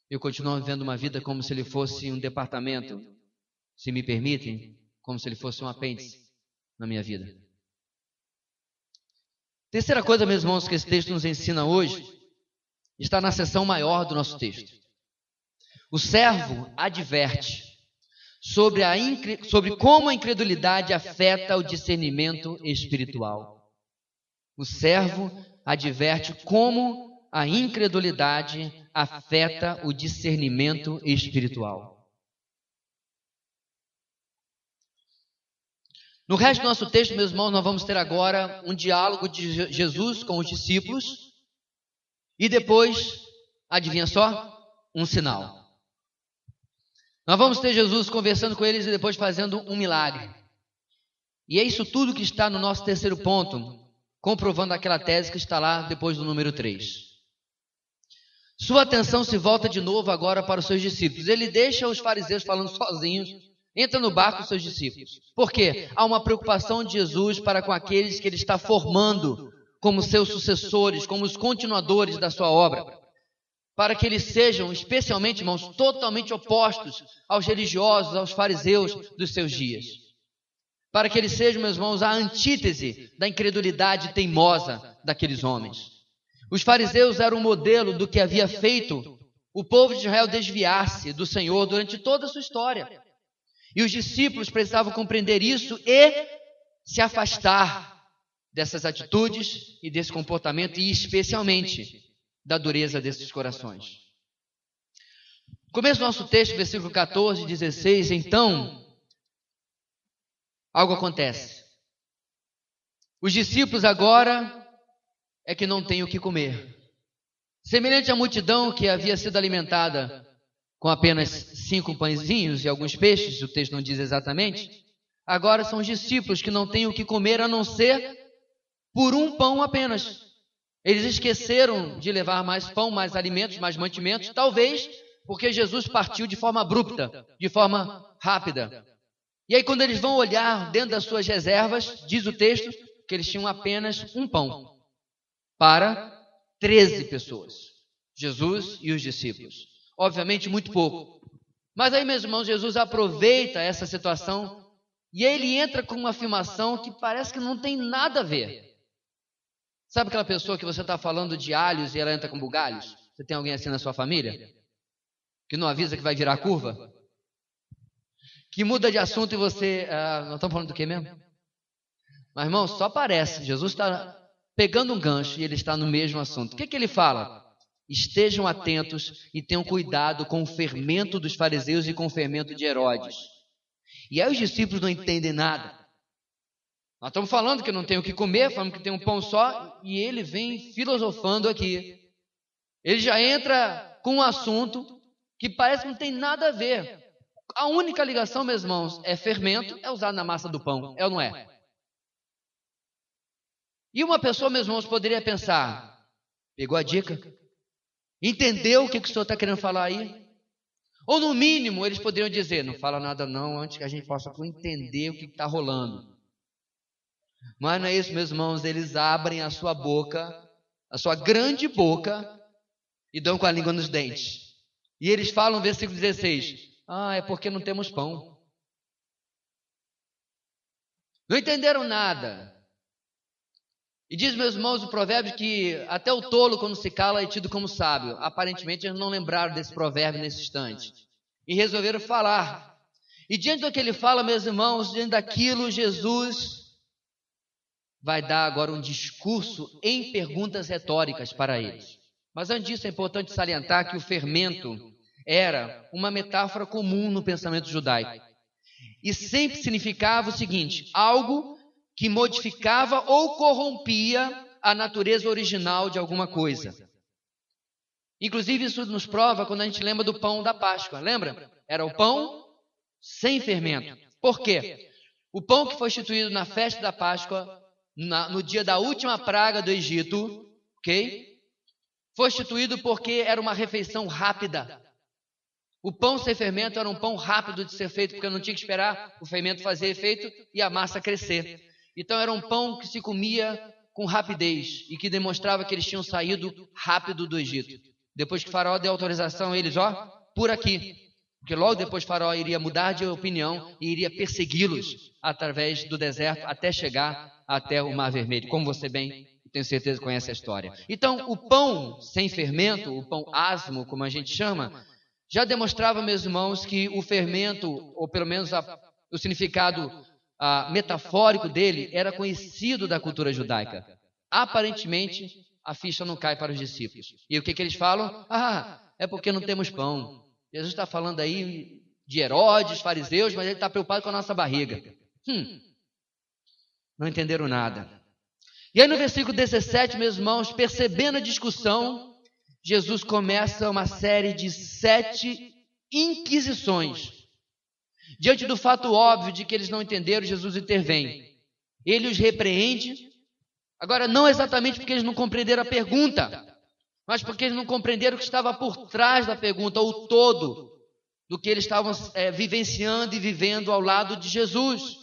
eu continuo vivendo uma vida como se ele fosse um departamento, se me permitem, como se ele fosse um apêndice na minha vida. Terceira coisa, meus irmãos, que esse texto nos ensina hoje, está na seção maior do nosso texto. O servo adverte sobre como a incredulidade afeta o discernimento espiritual. O servo adverte como a incredulidade afeta o discernimento espiritual. No resto do nosso texto, meus irmãos, nós vamos ter agora um diálogo de Jesus com os discípulos e depois, adivinha só, um sinal. Nós vamos ter Jesus conversando com eles e depois fazendo um milagre. E é isso tudo que está no nosso terceiro ponto, comprovando aquela tese que está lá depois do número 3. Sua atenção se volta de novo agora para os seus discípulos. Ele deixa os fariseus falando sozinhos, entra no barco dos seus discípulos. Por quê? Há uma preocupação de Jesus para com aqueles que ele está formando como seus sucessores, como os continuadores da sua obra. Para que eles sejam, especialmente, irmãos, totalmente opostos aos religiosos, aos fariseus dos seus dias. Para que eles sejam, meus irmãos, a antítese da incredulidade teimosa daqueles homens. Os fariseus eram um modelo do que havia feito o povo de Israel desviar-se do Senhor durante toda a sua história. E os discípulos precisavam compreender isso e se afastar dessas atitudes e desse comportamento, e especialmente da dureza desses corações. Começo do nosso texto, versículo 14 e 16, então, algo acontece. Os discípulos agora é que não têm o que comer. Semelhante à multidão que havia sido alimentada com apenas 5 pãezinhos e alguns peixes, o texto não diz exatamente, agora são os discípulos que não têm o que comer a não ser por um pão apenas. Eles esqueceram de levar mais pão, mais alimentos, mais mantimentos, talvez porque Jesus partiu de forma abrupta, de forma rápida. E aí quando eles vão olhar dentro das suas reservas, diz o texto que eles tinham apenas um pão para 13 pessoas, Jesus e os discípulos. Obviamente muito pouco. Mas aí, meus irmãos, Jesus aproveita essa situação E aí ele entra com uma afirmação que parece que não tem nada a ver. Sabe aquela pessoa que você está falando de alhos e ela entra com bugalhos? Você tem alguém assim na sua família? Que não avisa que vai virar curva? Que muda de assunto e você... nós estamos falando do quê mesmo? Mas, irmão, só parece. Jesus está pegando um gancho e ele está no mesmo assunto. O que ele fala? Estejam atentos e tenham cuidado com o fermento dos fariseus e com o fermento de Herodes. E aí os discípulos não entendem nada. Nós estamos falando que não tem o que comer, falando que tem um pão só, e ele vem filosofando aqui. Ele já entra com um assunto que parece que não tem nada a ver. A única ligação, meus irmãos, é fermento, é usado na massa do pão, é ou não é? E uma pessoa, meus irmãos, poderia pensar, pegou a dica? Entendeu o que o senhor está querendo falar aí? Ou no mínimo, eles poderiam dizer, não fala nada não, antes que a gente possa entender o que está rolando. Mas não é isso, meus irmãos, eles abrem a sua boca, a sua grande boca, e dão com a língua nos dentes. E eles falam, versículo 16, é porque não temos pão. Não entenderam nada. E diz, meus irmãos, o provérbio que até o tolo, quando se cala, é tido como sábio. Aparentemente, eles não lembraram desse provérbio nesse instante. E resolveram falar. E diante do que ele fala, meus irmãos, diante daquilo, Jesus vai dar agora um discurso em perguntas retóricas para eles. Mas antes disso, é importante salientar que o fermento era uma metáfora comum no pensamento judaico. E sempre significava o seguinte, algo que modificava ou corrompia a natureza original de alguma coisa. Inclusive, isso nos prova quando a gente lembra do pão da Páscoa. Lembra? Era o pão sem fermento. Por quê? O pão que foi instituído na festa da Páscoa, no dia da última praga do Egito, ok? Foi instituído porque era uma refeição rápida. O pão sem fermento era um pão rápido de ser feito, porque não tinha que esperar o fermento fazer efeito e a massa crescer. Então era um pão que se comia com rapidez e que demonstrava que eles tinham saído rápido do Egito. Depois que Faraó deu autorização, eles, por aqui. Porque logo depois Faraó iria mudar de opinião e iria persegui-los através do deserto até chegar até o Mar Vermelho. Como você bem, tenho certeza, conhece a história. Então, o pão sem fermento, o pão asmo, como a gente chama, já demonstrava, meus irmãos, que o fermento, ou pelo menos o significado metafórico dele, era conhecido da cultura judaica. Aparentemente, a ficha não cai para os discípulos. E o que eles falam? É porque não temos pão. Jesus está falando aí de Herodes, fariseus, mas ele está preocupado com a nossa barriga. Não entenderam nada. E aí no versículo 17, meus irmãos, percebendo a discussão, Jesus começa uma série de 7 inquisições. Diante do fato óbvio de que eles não entenderam, Jesus intervém. Ele os repreende. Agora, não exatamente porque eles não compreenderam a pergunta, mas porque eles não compreenderam o que estava por trás da pergunta, o todo do que eles estavam vivenciando e vivendo ao lado de Jesus.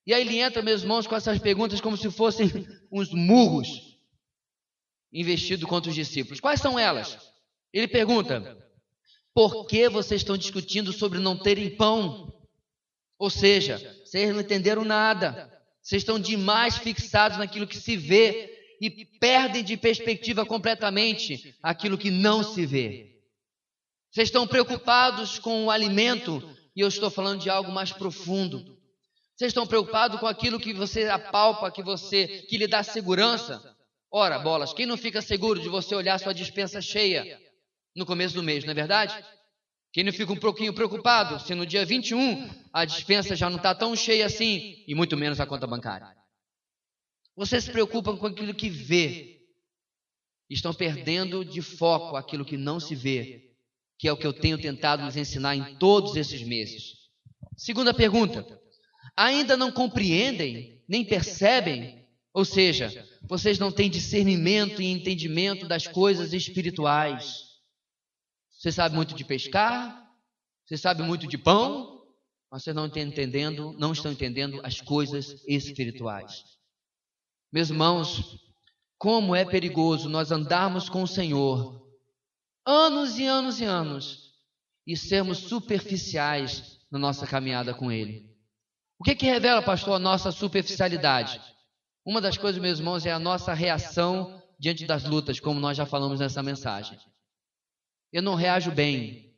E aí ele entra, meus irmãos, com essas perguntas como se fossem uns murros investidos contra os discípulos. Quais são elas? Ele pergunta, por que vocês estão discutindo sobre não terem pão? Ou seja, vocês não entenderam nada. Vocês estão demais fixados naquilo que se vê e perdem de perspectiva completamente aquilo que não se vê. Vocês estão preocupados com o alimento, e eu estou falando de algo mais profundo. Vocês estão preocupados com aquilo que você apalpa, que lhe dá segurança? Ora, bolas, quem não fica seguro de você olhar sua despensa cheia no começo do mês, não é verdade? Quem não fica um pouquinho preocupado se no dia 21 a despensa já não está tão cheia assim, e muito menos a conta bancária? Vocês se preocupam com aquilo que vê, estão perdendo de foco aquilo que não se vê, que é o que eu tenho tentado lhes ensinar em todos esses meses. Segunda pergunta, ainda não compreendem, nem percebem? Ou seja, vocês não têm discernimento e entendimento das coisas espirituais. Você sabe muito de pescar, você sabe muito de pão, mas vocês não estão entendendo as coisas espirituais. Meus irmãos, como é perigoso nós andarmos com o Senhor anos e anos e anos e sermos superficiais na nossa caminhada com Ele. O que revela, pastor, a nossa superficialidade? Uma das coisas, meus irmãos, é a nossa reação diante das lutas, como nós já falamos nessa mensagem. Eu não reajo bem.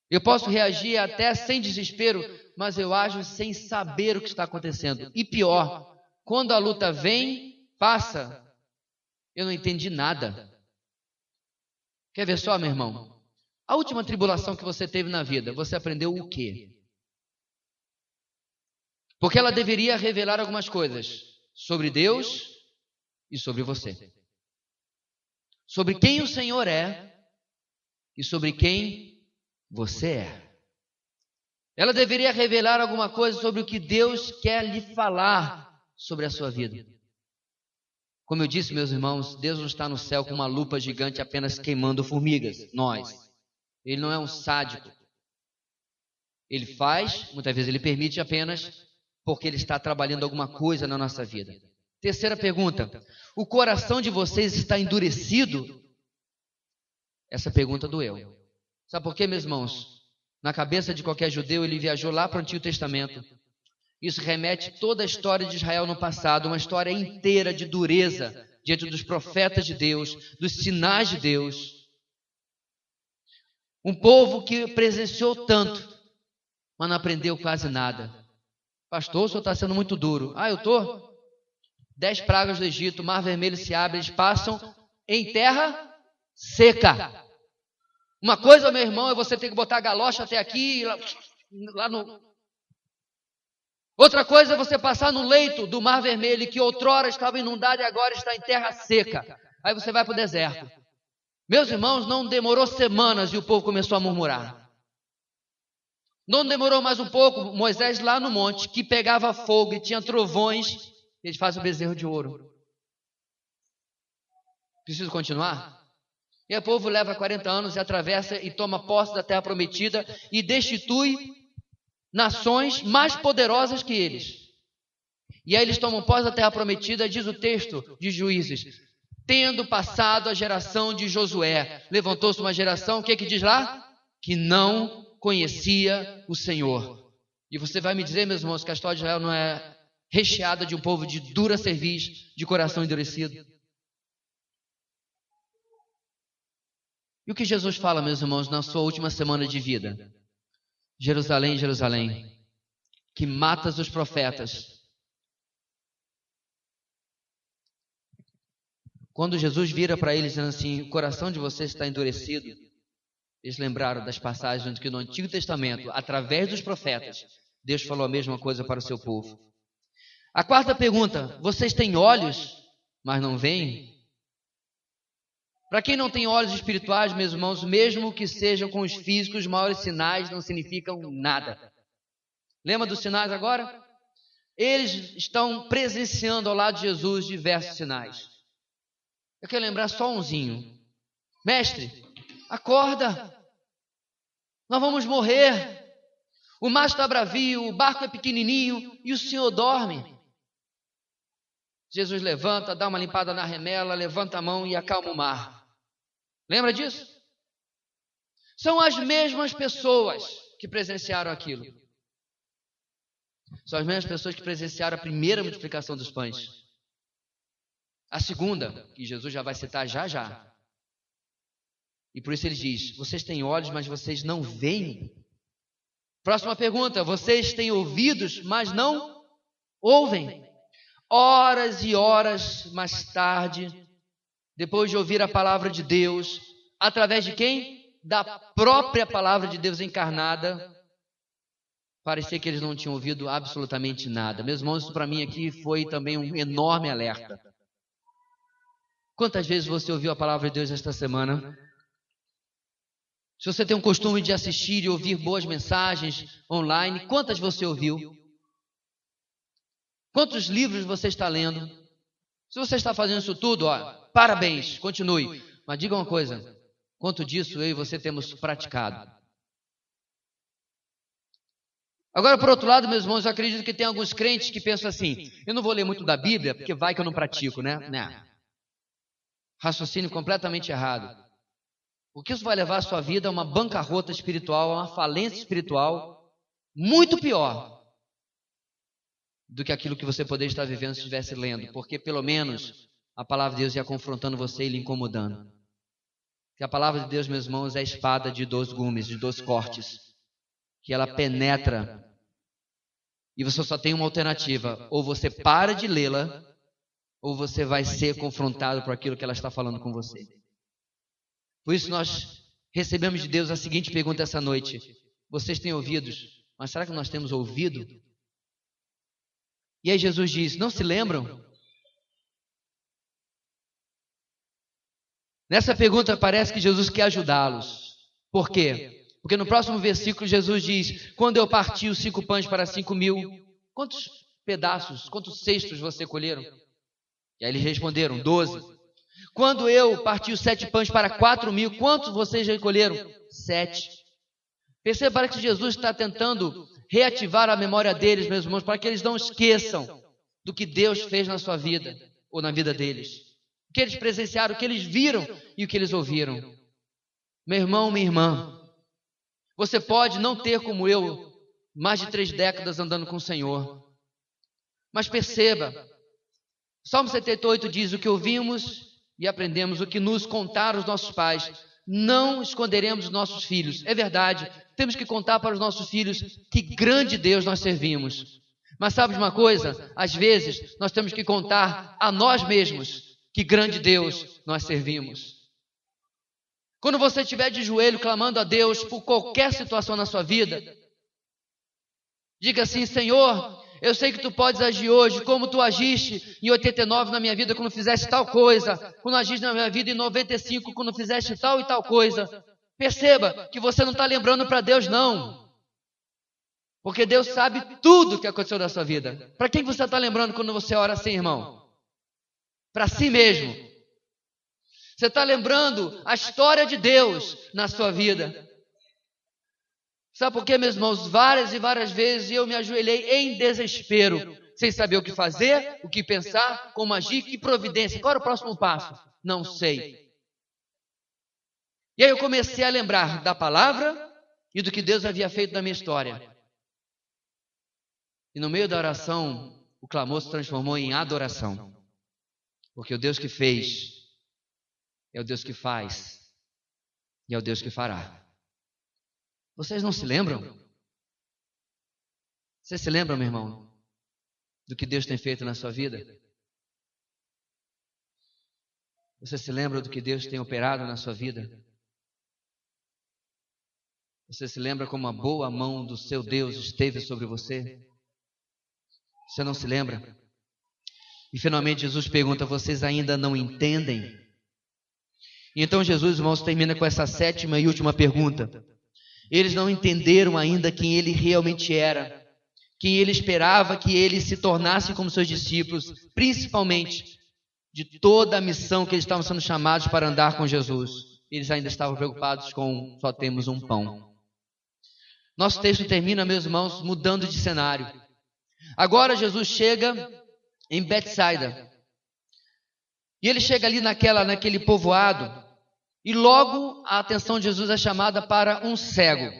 Eu posso reagir até sem desespero, mas eu ajo sem saber o que está acontecendo. E pior, quando a luta vem, passa, eu não entendi nada. Quer ver só, meu irmão? A última tribulação que você teve na vida, você aprendeu o quê? Porque ela deveria revelar algumas coisas sobre Deus e sobre você. Sobre quem o Senhor é e sobre quem você é. Ela deveria revelar alguma coisa sobre o que Deus quer lhe falar sobre a sua vida. Como eu disse, meus irmãos, Deus não está no céu com uma lupa gigante apenas queimando formigas, nós. Ele não é um sádico. Ele faz, muitas vezes ele permite apenas porque ele está trabalhando alguma coisa na nossa vida. Terceira pergunta: o coração de vocês está endurecido? Essa pergunta doeu. Sabe por quê, meus irmãos? Na cabeça de qualquer judeu, ele viajou lá para o Antigo Testamento. Isso remete toda a história de Israel no passado, uma história inteira de dureza diante dos profetas de Deus, dos sinais de Deus. Um povo que presenciou tanto, mas não aprendeu quase nada. Pastor, o senhor está sendo muito duro. Eu estou? 10 pragas do Egito, o Mar Vermelho se abre, eles passam em terra seca. Uma coisa, meu irmão, é você ter que botar a galocha até aqui, lá no... Outra coisa é você passar no leito do Mar Vermelho, que outrora estava inundado e agora está em terra seca. Aí você vai para o deserto. Meus irmãos, não demorou semanas e o povo começou a murmurar. Não demorou mais um pouco, Moisés lá no monte, que pegava fogo e tinha trovões, eles fazem o bezerro de ouro. Preciso continuar? E o povo leva 40 anos e atravessa e toma posse da terra prometida e destitui nações mais poderosas que eles. E aí eles tomam posse da terra prometida, diz o texto de Juízes, tendo passado a geração de Josué. Levantou-se uma geração, o que diz lá? Que não conhecia o Senhor. E você vai me dizer, meus irmãos, que a história de Israel não é recheada de um povo de dura cerviz, de coração endurecido? E o que Jesus fala, meus irmãos, na sua última semana de vida? Jerusalém, Jerusalém, que matas os profetas. Quando Jesus vira para eles dizendo assim, o coração de vocês está endurecido, eles lembraram das passagens que no Antigo Testamento, através dos profetas, Deus falou a mesma coisa para o seu povo. A quarta pergunta: vocês têm olhos, mas não veem? Para quem não tem olhos espirituais, meus irmãos, mesmo que sejam com os físicos, os maiores sinais não significam nada. Lembra dos sinais agora? Eles estão presenciando ao lado de Jesus diversos sinais. Eu quero lembrar só umzinho. Mestre, acorda, nós vamos morrer. O mar está bravio, o barco é pequenininho e o Senhor dorme. Jesus levanta, dá uma limpada na remela, levanta a mão e acalma o mar. Lembra disso? São as mesmas pessoas que presenciaram aquilo. São as mesmas pessoas que presenciaram a primeira multiplicação dos pães. A segunda, que Jesus já vai citar já. E por isso ele diz, vocês têm olhos, mas vocês não veem. Próxima pergunta, vocês têm ouvidos, mas não ouvem. Horas e horas mais tarde, depois de ouvir a palavra de Deus, através de quem? Da própria palavra de Deus encarnada, parecia que eles não tinham ouvido absolutamente nada. Meus irmãos, isso para mim aqui foi também um enorme alerta. Quantas vezes você ouviu a palavra de Deus esta semana? Se você tem um costume de assistir e ouvir boas mensagens online, quantas você ouviu? Quantos livros você está lendo? Se você está fazendo isso tudo, parabéns, continue. Mas diga uma coisa, quanto disso eu e você temos praticado? Agora, por outro lado, meus irmãos, eu acredito que tem alguns crentes que pensam assim, eu não vou ler muito da Bíblia, porque vai que eu não pratico, né? Raciocínio completamente errado. Porque isso vai levar a sua vida a uma bancarrota espiritual, a uma falência espiritual, muito pior do que aquilo que você poderia estar vivendo se estivesse lendo, porque pelo menos a palavra de Deus ia confrontando você e lhe incomodando. Porque a palavra de Deus, meus irmãos, é a espada de 2 gumes, de 2 cortes, que ela penetra e você só tem uma alternativa: ou você para de lê-la, ou você vai ser confrontado por aquilo que ela está falando com você. Por isso nós recebemos de Deus a seguinte pergunta essa noite: vocês têm ouvidos, mas será que nós temos ouvido? E aí Jesus diz: não se lembram? Nessa pergunta parece que Jesus quer ajudá-los. Por quê? Porque no próximo versículo Jesus diz: quando eu parti os 5 pães para 5.000, quantos pedaços, quantos cestos vocês colheram? E aí eles responderam: 12. Quando eu parti os 7 pães para 4.000, quantos vocês recolheram? 7. Perceba que Jesus está tentando reativar a memória deles, meus irmãos, para que eles não esqueçam do que Deus fez na sua vida, ou na vida deles. O que eles presenciaram, o que eles viram e o que eles ouviram. Meu irmão, minha irmã, você pode não ter, como eu, mais de 3 décadas andando com o Senhor. Mas perceba, Salmo 78 diz: o que ouvimos e aprendemos, o que nos contaram os nossos pais, não esconderemos os nossos filhos. É verdade, temos que contar para os nossos filhos que grande Deus nós servimos. Mas sabe de uma coisa? Às vezes nós temos que contar a nós mesmos que grande Deus nós servimos. Quando você estiver de joelho clamando a Deus por qualquer situação na sua vida, diga assim: Senhor, eu sei que tu podes agir hoje como tu agiste em 89 na minha vida quando fizeste tal coisa, quando agiste na minha vida em 95 quando fizeste tal e tal coisa. Perceba que você não está lembrando para Deus, não. Porque Deus sabe tudo o que aconteceu na sua vida. Para quem você está lembrando quando você ora assim, irmão? Para si mesmo. Você está lembrando a história de Deus na sua vida. Sabe por quê, meus irmãos? Várias e várias vezes eu me ajoelhei em desespero, sem saber o que fazer, o que pensar, como agir, que providência. Qual era o próximo passo? Não sei. E aí eu comecei a lembrar da palavra e do que Deus havia feito na minha história. E no meio da oração, o clamor se transformou em adoração. Porque o Deus que fez é o Deus que faz e é o Deus que fará. Vocês não se lembram? Você se lembra, meu irmão, do que Deus tem feito na sua vida? Você se lembra do que Deus tem operado na sua vida? Você se lembra como a boa mão do seu Deus esteve sobre você? Você não se lembra? E finalmente Jesus pergunta: vocês ainda não entendem? E então Jesus, irmãos, termina com essa 7ª e última pergunta. Eles não entenderam ainda quem ele realmente era, quem ele esperava que ele se tornasse como seus discípulos, principalmente de toda a missão que eles estavam sendo chamados para andar com Jesus. Eles ainda estavam preocupados com só temos um pão. Nosso texto termina, meus irmãos, mudando de cenário. Agora Jesus chega em Betsaida. E ele chega ali naquele povoado. E logo a atenção de Jesus é chamada para um cego.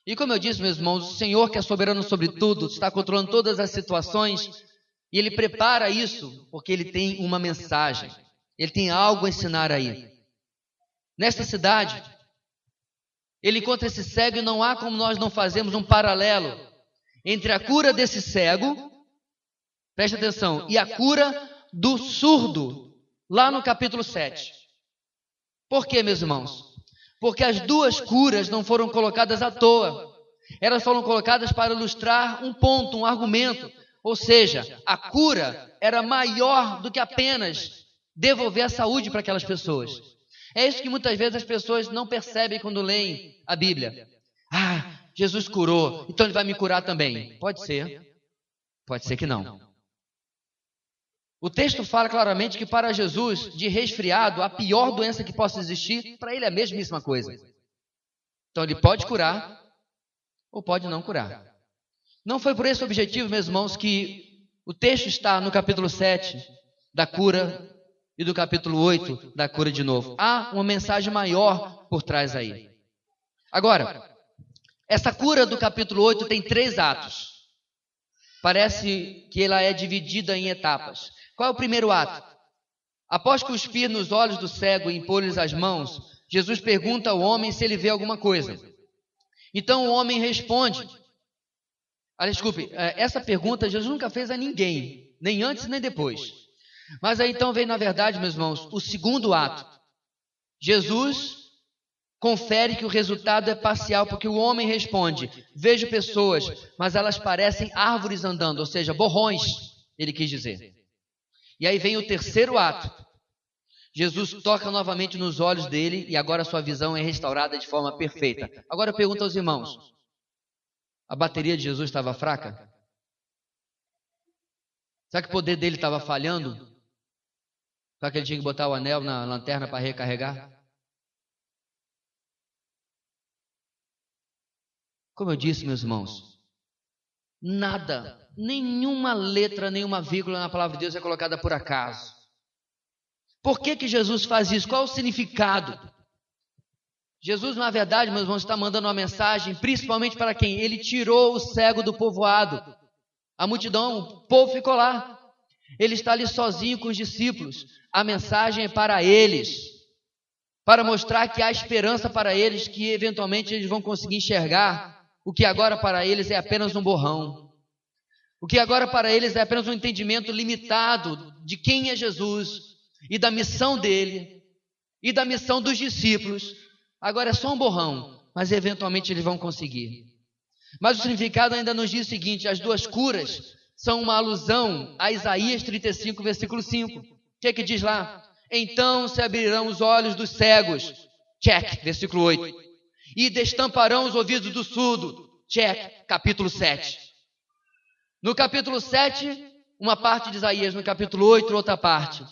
E como eu disse, meus irmãos, o Senhor, que é soberano sobre tudo, está controlando todas as situações, e Ele prepara isso porque Ele tem uma mensagem, Ele tem algo a ensinar aí. Nesta cidade, Ele encontra esse cego e não há como nós não fazermos um paralelo entre a cura desse cego, preste atenção, e a cura do surdo, lá no capítulo 7. Por quê, meus irmãos? Porque as duas curas não foram colocadas à toa. Elas foram colocadas para ilustrar um ponto, um argumento. Ou seja, a cura era maior do que apenas devolver a saúde para aquelas pessoas. É isso que muitas vezes as pessoas não percebem quando leem a Bíblia. Ah, Jesus curou, então Ele vai me curar também. Pode ser que não. O texto fala claramente que para Jesus, de resfriado, a pior doença que possa existir, para ele é a mesmíssima coisa. Então ele pode curar ou pode não curar. Não foi por esse objetivo, meus irmãos, que o texto está no capítulo 7 da cura e do capítulo 8 da cura de novo. Há uma mensagem maior por trás aí. Agora, essa cura do capítulo 8 tem 3 atos. parece que ela é dividida em etapas. Qual é o primeiro ato? Após cuspir nos olhos do cego e impor-lhes as mãos, Jesus pergunta ao homem se ele vê alguma coisa. Então o homem responde. Desculpe, essa pergunta Jesus nunca fez a ninguém, nem antes nem depois. Mas aí então vem, na verdade, meus irmãos, o segundo ato. Jesus confere que o resultado é parcial, porque o homem responde: vejo pessoas, mas elas parecem árvores andando, ou seja, borrões, ele quis dizer. E aí vem o terceiro ato. Jesus toca novamente nos olhos dele e agora sua visão é restaurada de forma perfeita. Agora eu pergunto aos irmãos: a bateria de Jesus estava fraca? Será que o poder dele estava falhando? Será que ele tinha que botar o anel na lanterna para recarregar? Como eu disse, meus irmãos, nada, nenhuma letra, nenhuma vírgula na palavra de Deus é colocada por acaso. Por que Jesus faz isso? Qual é o significado? Jesus, na verdade, meus irmãos, está mandando uma mensagem, principalmente para quem? Ele tirou o cego do povoado. A multidão, o povo ficou lá. Ele está ali sozinho com os discípulos. A mensagem é para eles, para mostrar que há esperança para eles, que eventualmente eles vão conseguir enxergar o que agora para eles é apenas um borrão. O que agora para eles é apenas um entendimento limitado de quem é Jesus e da missão dele e da missão dos discípulos. Agora é só um borrão, mas eventualmente eles vão conseguir. Mas o significado ainda nos diz o seguinte: as duas curas são uma alusão a Isaías 35, versículo 5. O que é que diz lá? Então se abrirão os olhos dos cegos, check, versículo 8. E destamparão os ouvidos do surdo, check, capítulo 7. No capítulo 7, uma parte de Isaías, no capítulo 8, outra parte.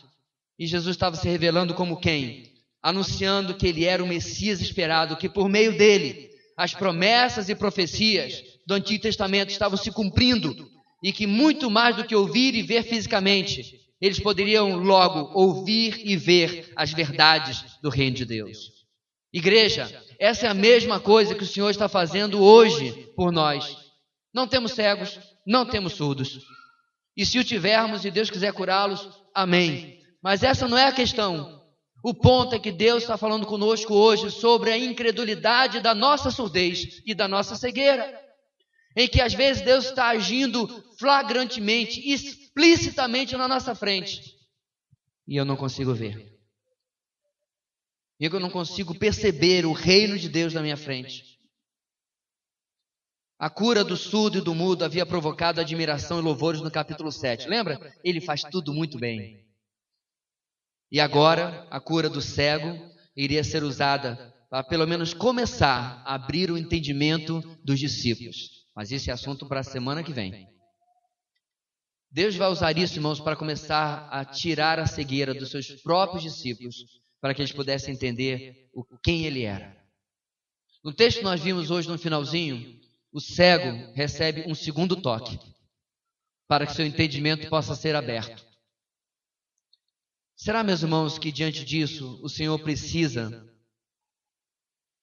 E Jesus estava se revelando como quem? Anunciando que ele era o Messias esperado, que por meio dele as promessas e profecias do Antigo Testamento estavam se cumprindo e que muito mais do que ouvir e ver fisicamente, eles poderiam logo ouvir e ver as verdades do reino de Deus. Igreja, essa é a mesma coisa que o Senhor está fazendo hoje por nós. Não temos cegos, não temos surdos. E se o tivermos e Deus quiser curá-los, amém. Mas essa não é a questão. O ponto é que Deus está falando conosco hoje sobre a incredulidade da nossa surdez e da nossa cegueira. Em que às vezes Deus está agindo flagrantemente, explicitamente na nossa frente. E eu não consigo ver. E eu não consigo perceber o reino de Deus na minha frente. A cura do surdo e do mudo havia provocado admiração e louvores no capítulo 7. Lembra? Ele faz tudo muito bem. E agora, a cura do cego iria ser usada para pelo menos começar a abrir o entendimento dos discípulos. Mas esse é assunto para a semana que vem. Deus vai usar isso, irmãos, para começar a tirar a cegueira dos seus próprios discípulos, para que eles pudessem entender quem ele era. No texto que nós vimos hoje no finalzinho, o cego recebe um segundo toque, para que seu entendimento possa ser aberto. Será, meus irmãos, que diante disso o Senhor precisa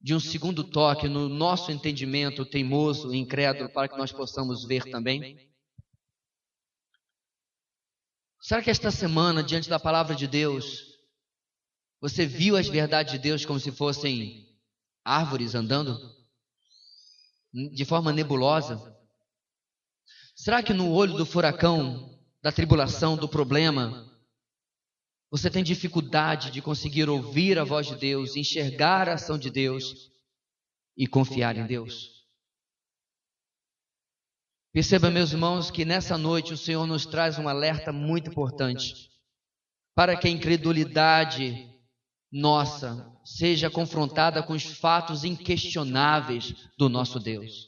de um segundo toque no nosso entendimento teimoso e incrédulo para que nós possamos ver também? Será que esta semana, diante da palavra de Deus, você viu as verdades de Deus como se fossem árvores andando de forma nebulosa? Será que no olho do furacão, da tribulação, do problema, você tem dificuldade de conseguir ouvir a voz de Deus, enxergar a ação de Deus e confiar em Deus? Perceba, meus irmãos, que nessa noite o Senhor nos traz um alerta muito importante para que a incredulidade nossa seja confrontada com os fatos inquestionáveis do nosso Deus.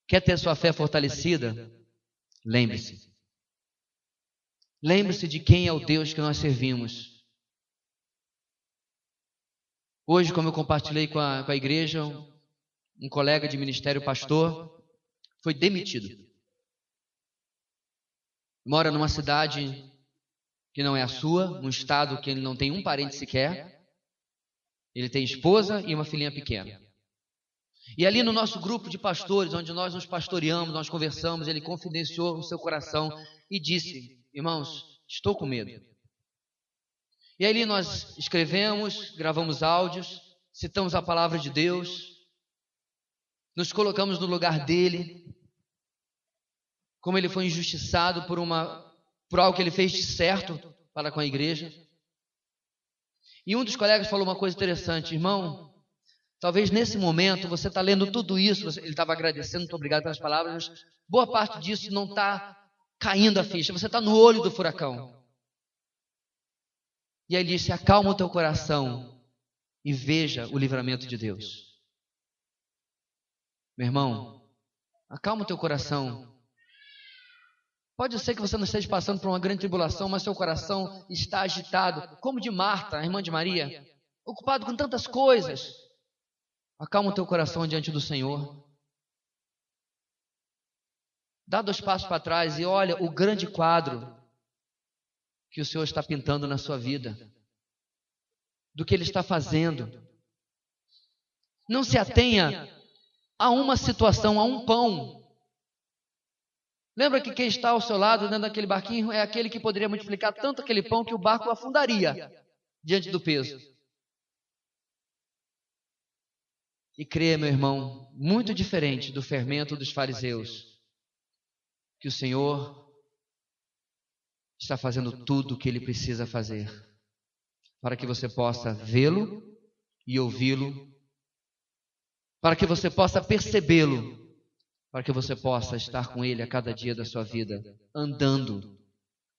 Quer ter sua fé fortalecida? Lembre-se. Lembre-se de quem é o Deus que nós servimos. Hoje, como eu compartilhei com a igreja, um colega de ministério pastor foi demitido. Mora numa cidade que não é a sua, num estado que ele não tem um parente sequer. Ele tem esposa e uma filhinha pequena. E ali no nosso grupo de pastores, onde nós nos pastoreamos, nós conversamos, ele confidenciou o seu coração e disse: irmãos, estou com medo. E ali nós escrevemos, gravamos áudios, citamos a palavra de Deus, nos colocamos no lugar dele, como ele foi injustiçado por algo que ele fez de certo para com a igreja. E um dos colegas falou uma coisa interessante: irmão, talvez nesse momento você está lendo tudo isso, ele estava agradecendo, muito obrigado pelas palavras, mas boa parte disso não está caindo a ficha, você está no olho do furacão. E aí ele disse: acalma o teu coração e veja o livramento de Deus. Meu irmão, acalma o teu coração. Pode ser que você não esteja passando por uma grande tribulação, mas seu coração está agitado, como de Marta, a irmã de Maria, ocupado com tantas coisas. Acalma o teu coração diante do Senhor. Dá 2 passos para trás e olha o grande quadro que o Senhor está pintando na sua vida, do que Ele está fazendo. Não se atenha a uma situação, a um pão. Lembra que quem está ao seu lado dentro daquele barquinho é aquele que poderia multiplicar tanto aquele pão que o barco afundaria diante do peso. E creia, meu irmão, muito diferente do fermento dos fariseus, que o Senhor está fazendo tudo o que Ele precisa fazer para que você possa vê-lo e ouvi-lo, para que você possa percebê-lo, para que você possa estar com Ele a cada dia da sua vida, andando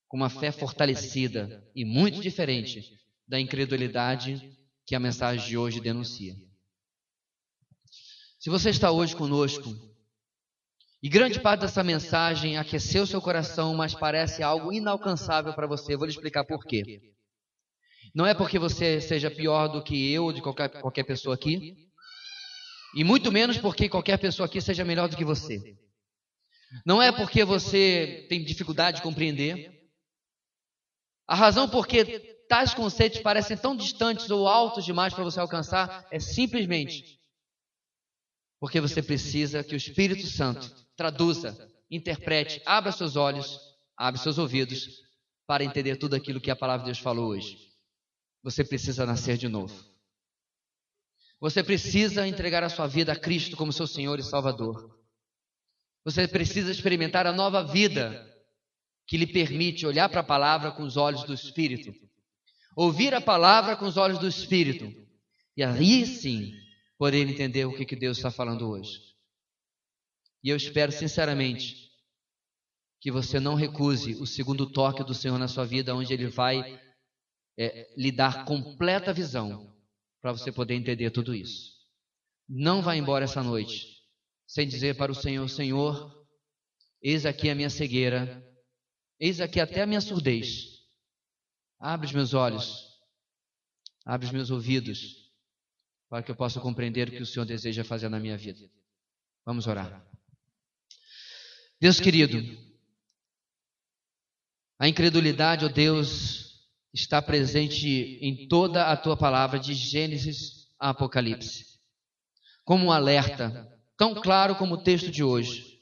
com uma fé fortalecida e muito diferente da incredulidade que a mensagem de hoje denuncia. Se você está hoje conosco, e grande parte dessa mensagem aqueceu seu coração, mas parece algo inalcançável para você, eu vou lhe explicar por quê. Não é porque você seja pior do que eu ou de qualquer pessoa aqui, e muito menos porque qualquer pessoa aqui seja melhor do que você. Não é porque você tem dificuldade de compreender. A razão por que tais conceitos parecem tão distantes ou altos demais para você alcançar é simplesmente porque você precisa que o Espírito Santo traduza, interprete, abra seus olhos, abra seus ouvidos para entender tudo aquilo que a palavra de Deus falou hoje. Você precisa nascer de novo. Você precisa entregar a sua vida a Cristo como seu Senhor e Salvador. Você precisa experimentar a nova vida que lhe permite olhar para a palavra com os olhos do Espírito, ouvir a palavra com os olhos do Espírito, e aí sim poder entender o que Deus está falando hoje. E eu espero sinceramente que você não recuse o segundo toque do Senhor na sua vida, onde Ele vai lhe dar completa visão para você poder entender tudo isso. Não vá embora essa noite sem dizer para o Senhor: Senhor, eis aqui a minha cegueira, eis aqui até a minha surdez. Abre os meus olhos, abre os meus ouvidos, para que eu possa compreender o que o Senhor deseja fazer na minha vida. Vamos orar. Deus querido, a incredulidade, ó Deus, está presente em toda a Tua palavra, de Gênesis a Apocalipse, como um alerta, tão claro como o texto de hoje.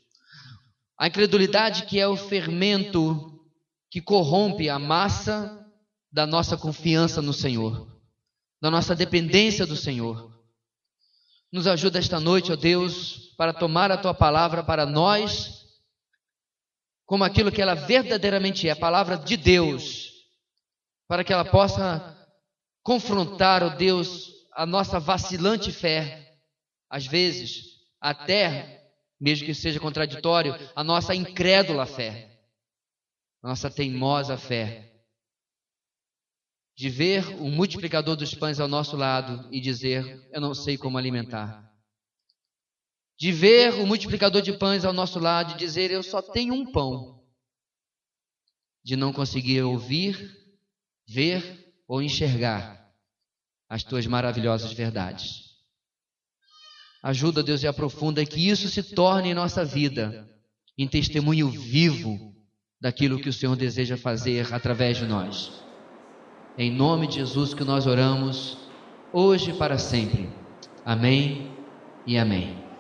A incredulidade que é o fermento que corrompe a massa da nossa confiança no Senhor, da nossa dependência do Senhor. Nos ajuda esta noite, ó Deus, para tomar a Tua palavra para nós como aquilo que ela verdadeiramente é, a palavra de Deus, para que ela possa confrontar, ó Deus, a nossa vacilante fé, às vezes, até, mesmo que seja contraditório, a nossa incrédula fé, a nossa teimosa fé, de ver o multiplicador dos pães ao nosso lado e dizer: eu não sei como alimentar. De ver o multiplicador de pães ao nosso lado e dizer: eu só tenho um pão. De não conseguir ouvir, ver ou enxergar as Tuas maravilhosas verdades. Ajuda, Deus, e aprofunda que isso se torne em nossa vida em testemunho vivo daquilo que o Senhor deseja fazer através de nós. Em nome de Jesus que nós oramos, hoje e para sempre. Amém e amém.